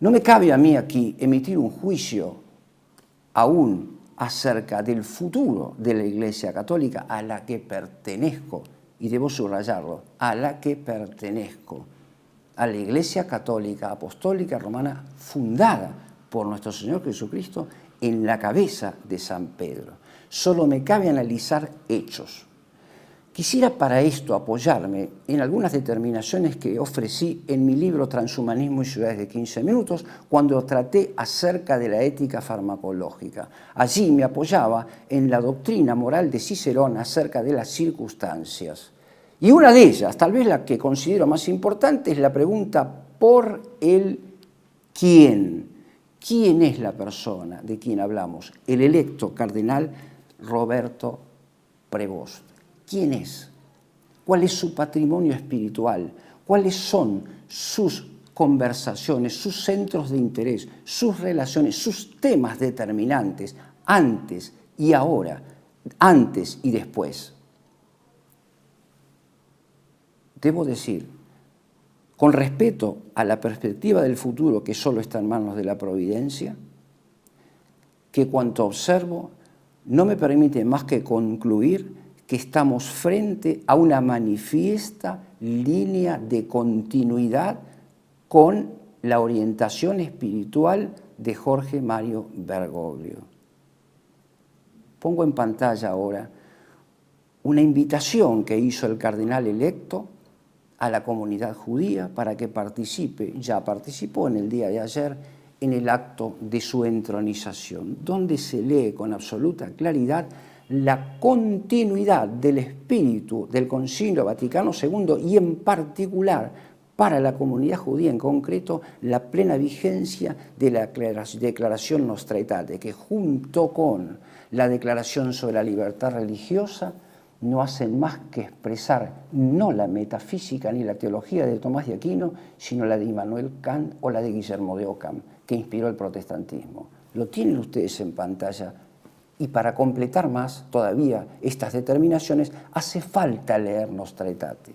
No me cabe a mí aquí emitir un juicio aún acerca del futuro de la Iglesia Católica a la que pertenezco, y debo subrayarlo, a la que pertenezco, a la Iglesia Católica Apostólica Romana fundada por nuestro Señor Jesucristo en la cabeza de San Pedro. Solo me cabe analizar hechos. Quisiera para esto apoyarme en algunas determinaciones que ofrecí en mi libro Transhumanismo y ciudades de 15 minutos cuando traté acerca de la ética farmacológica. Allí me apoyaba en la doctrina moral de Cicerón acerca de las circunstancias. Y una de ellas, tal vez la que considero más importante, es la pregunta por el quién. ¿Quién es la persona de quien hablamos? El electo cardenal Roberto Prevost. ¿Quién es? ¿Cuál es su patrimonio espiritual? ¿Cuáles son sus conversaciones, sus centros de interés, sus relaciones, sus temas determinantes antes y ahora, antes y después? Debo decir, con respeto a la perspectiva del futuro que solo está en manos de la providencia, que cuanto observo no me permite más que concluir que estamos frente a una manifiesta línea de continuidad con la orientación espiritual de Jorge Mario Bergoglio. Pongo en pantalla ahora una invitación que hizo el cardenal electo a la comunidad judía para que participe, ya participó en el día de ayer, en el acto de su entronización, donde se lee con absoluta claridad la continuidad del espíritu del Concilio Vaticano II y en particular para la comunidad judía en concreto la plena vigencia de la Declaración Nostra Aetate, que junto con la Declaración sobre la Libertad Religiosa no hacen más que expresar no la metafísica ni la teología de Tomás de Aquino, sino la de Immanuel Kant o la de Guillermo de Ockham, que inspiró el protestantismo. Lo tienen ustedes en pantalla y para completar más todavía estas determinaciones hace falta leer Nostra Aetate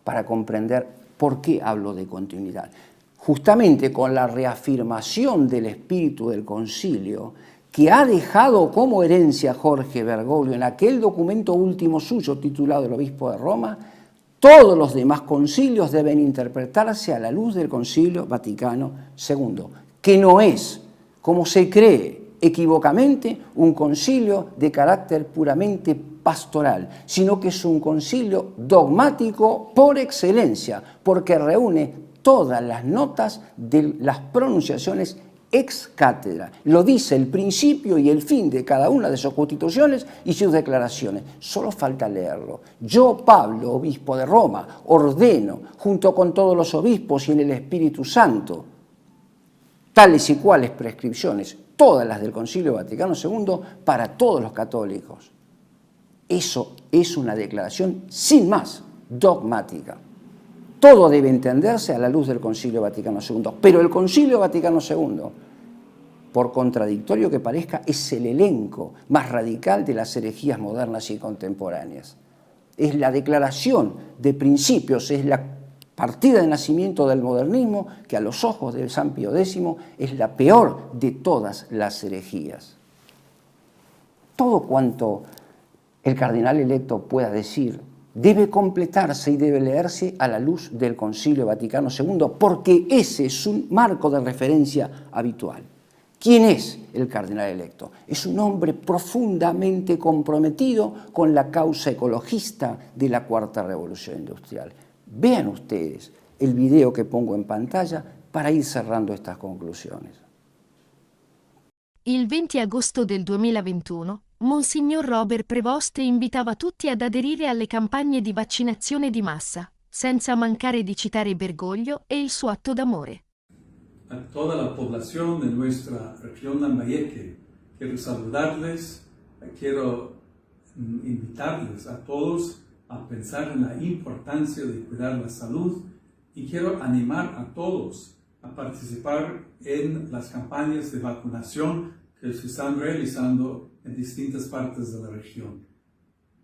para comprender por qué hablo de continuidad. Justamente con la reafirmación del espíritu del concilio que ha dejado como herencia Jorge Bergoglio en aquel documento último suyo titulado El Obispo de Roma, todos los demás concilios deben interpretarse a la luz del Concilio Vaticano II, que no es, como se cree equivocamente, un concilio de carácter puramente pastoral, sino que es un concilio dogmático por excelencia, porque reúne todas las notas de las pronunciaciones ex cátedra. Lo dice el principio y el fin de cada una de sus constituciones y sus declaraciones. Solo falta leerlo. Yo, Pablo, obispo de Roma, ordeno, junto con todos los obispos y en el Espíritu Santo, tales y cuales prescripciones, todas las del Concilio Vaticano II, para todos los católicos. Eso es una declaración sin más dogmática. Todo debe entenderse a la luz del Concilio Vaticano II. Pero el Concilio Vaticano II, por contradictorio que parezca, es el elenco más radical de las herejías modernas y contemporáneas. Es la declaración de principios, es la partida de nacimiento del modernismo que a los ojos de San Pío X es la peor de todas las herejías. Todo cuanto el cardenal electo pueda decir debe completarse y debe leerse a la luz del Concilio Vaticano II, porque ese es un marco de referencia habitual. ¿Quién es el cardenal electo? Es un hombre profundamente comprometido con la causa ecologista de la Cuarta Revolución Industrial. Vean ustedes el video que pongo en pantalla para ir cerrando estas conclusiones. Il 20 agosto del 2021, Monsignor Robert Prevost invitava tutti ad aderire alle campagne di vaccinazione di massa, senza mancare di citare Bergoglio e il suo atto d'amore. A toda la población de nuestra región Lambayeque, quiero saludarles, quiero invitarles a todos a pensar en la importancia de cuidar la salud y quiero animar a todos a participar en las campañas de vacunación que se están realizando en distintas partes de la región.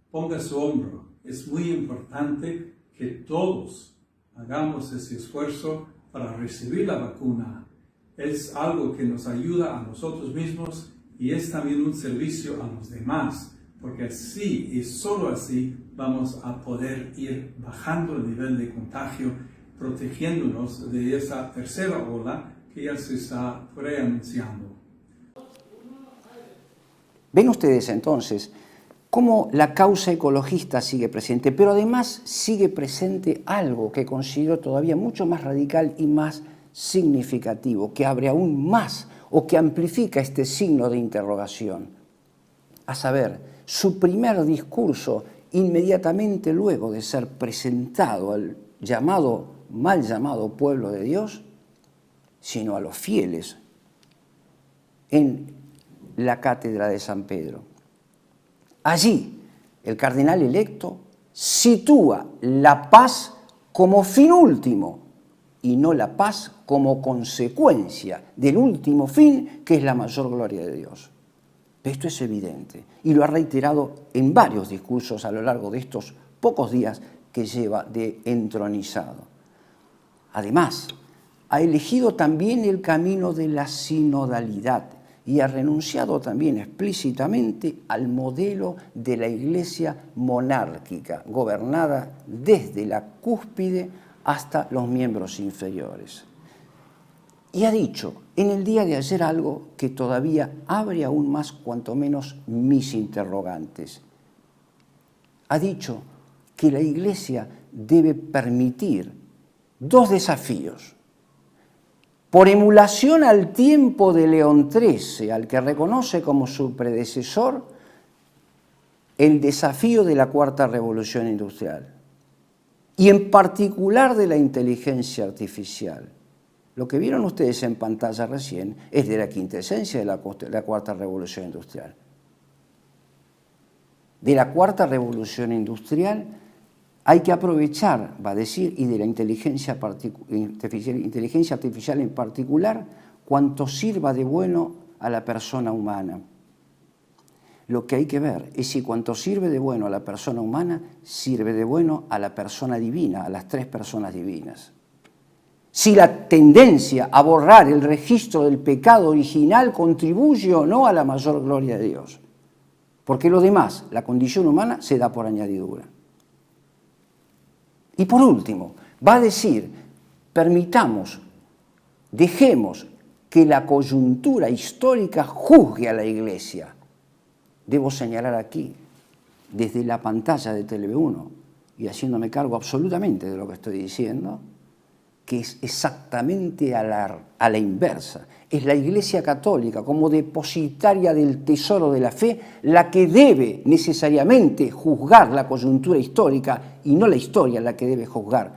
Ponga su hombro, es muy importante que todos hagamos ese esfuerzo para recibir la vacuna. Es algo que nos ayuda a nosotros mismos y es también un servicio a los demás, porque así y solo así vamos a poder ir bajando el nivel de contagio, protegiéndonos de esa tercera ola que ya se está preanunciando. Ven ustedes entonces cómo la causa ecologista sigue presente, pero además sigue presente algo que considero todavía mucho más radical y más significativo, que abre aún más o que amplifica este signo de interrogación. A saber, su primer discurso, inmediatamente luego de ser presentado al mal llamado pueblo de Dios, sino a los fieles en la cátedra de San Pedro. Allí, el cardenal electo sitúa la paz como fin último y no la paz como consecuencia del último fin, que es la mayor gloria de Dios. Esto es evidente y lo ha reiterado en varios discursos a lo largo de estos pocos días que lleva de entronizado. Además, ha elegido también el camino de la sinodalidad, y ha renunciado también explícitamente al modelo de la Iglesia monárquica, gobernada desde la cúspide hasta los miembros inferiores. Y ha dicho en el día de ayer algo que todavía abre aún más, cuanto menos, mis interrogantes. Ha dicho que la Iglesia debe permitir dos desafíos. Por emulación al tiempo de León XIII, al que reconoce como su predecesor, el desafío de la Cuarta Revolución Industrial, y en particular de la inteligencia artificial. Lo que vieron ustedes en pantalla recién es de la quintesencia de la Cuarta Revolución Industrial. De la Cuarta Revolución Industrial hay que aprovechar, va a decir, y de la inteligencia artificial en particular, cuanto sirva de bueno a la persona humana. Lo que hay que ver es si cuanto sirve de bueno a la persona humana, sirve de bueno a la persona divina, a las tres personas divinas. Si la tendencia a borrar el registro del pecado original contribuye o no a la mayor gloria de Dios. Porque lo demás, la condición humana, se da por añadidura. Y por último, va a decir, dejemos que la coyuntura histórica juzgue a la Iglesia. Debo señalar aquí, desde la pantalla de TV1, y haciéndome cargo absolutamente de lo que estoy diciendo, que es exactamente a la inversa. Es la Iglesia Católica, como depositaria del tesoro de la fe, la que debe necesariamente juzgar la coyuntura histórica y no la historia la que debe juzgar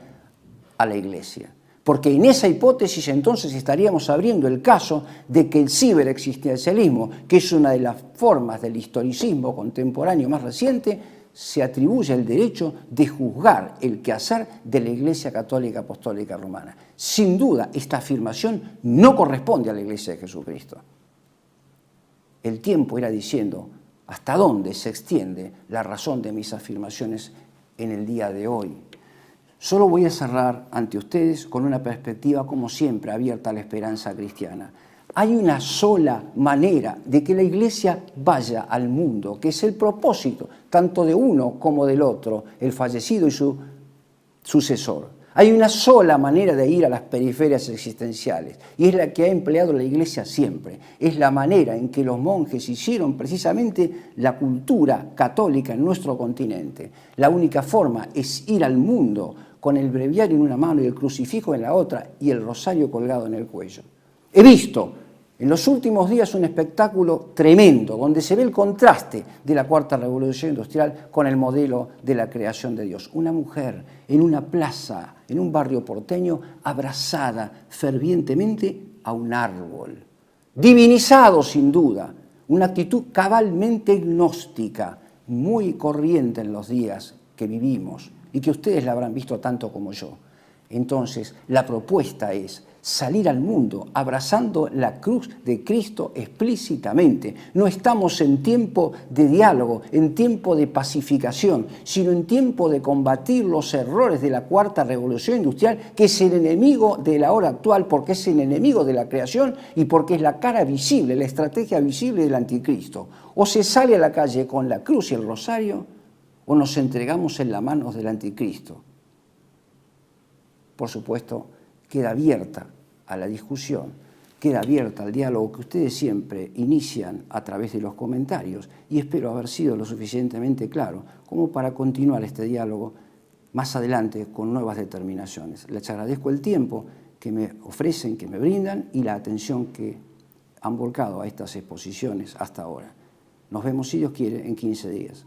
a la Iglesia. Porque en esa hipótesis entonces estaríamos abriendo el caso de que el ciberexistencialismo, que es una de las formas del historicismo contemporáneo más reciente, se atribuye el derecho de juzgar el quehacer de la Iglesia Católica Apostólica Romana. Sin duda, esta afirmación no corresponde a la Iglesia de Jesucristo. El tiempo irá diciendo hasta dónde se extiende la razón de mis afirmaciones en el día de hoy. Solo voy a cerrar ante ustedes con una perspectiva, como siempre, abierta a la esperanza cristiana. Hay una sola manera de que la Iglesia vaya al mundo, que es el propósito tanto de uno como del otro, el fallecido y su sucesor. Hay una sola manera de ir a las periferias existenciales, y es la que ha empleado la Iglesia siempre. Es la manera en que los monjes hicieron precisamente la cultura católica en nuestro continente. La única forma es ir al mundo con el breviario en una mano y el crucifijo en la otra y el rosario colgado en el cuello. He visto en los últimos días un espectáculo tremendo, donde se ve el contraste de la Cuarta Revolución Industrial con el modelo de la creación de Dios. Una mujer en una plaza, en un barrio porteño, abrazada fervientemente a un árbol. Divinizado, sin duda, una actitud cabalmente gnóstica, muy corriente en los días que vivimos y que ustedes la habrán visto tanto como yo. Entonces, la propuesta es salir al mundo abrazando la cruz de Cristo explícitamente. No estamos en tiempo de diálogo, en tiempo de pacificación, sino en tiempo de combatir los errores de la Cuarta Revolución Industrial, que es el enemigo de la hora actual, porque es el enemigo de la creación y porque es la cara visible, la estrategia visible del anticristo. O se sale a la calle con la cruz y el rosario, o nos entregamos en las manos del anticristo. Por supuesto, queda abierta a la discusión, queda abierta al diálogo que ustedes siempre inician a través de los comentarios, y espero haber sido lo suficientemente claro como para continuar este diálogo más adelante con nuevas determinaciones. Les agradezco el tiempo que me ofrecen, que me brindan, y la atención que han volcado a estas exposiciones hasta ahora. Nos vemos, si Dios quiere, en 15 días.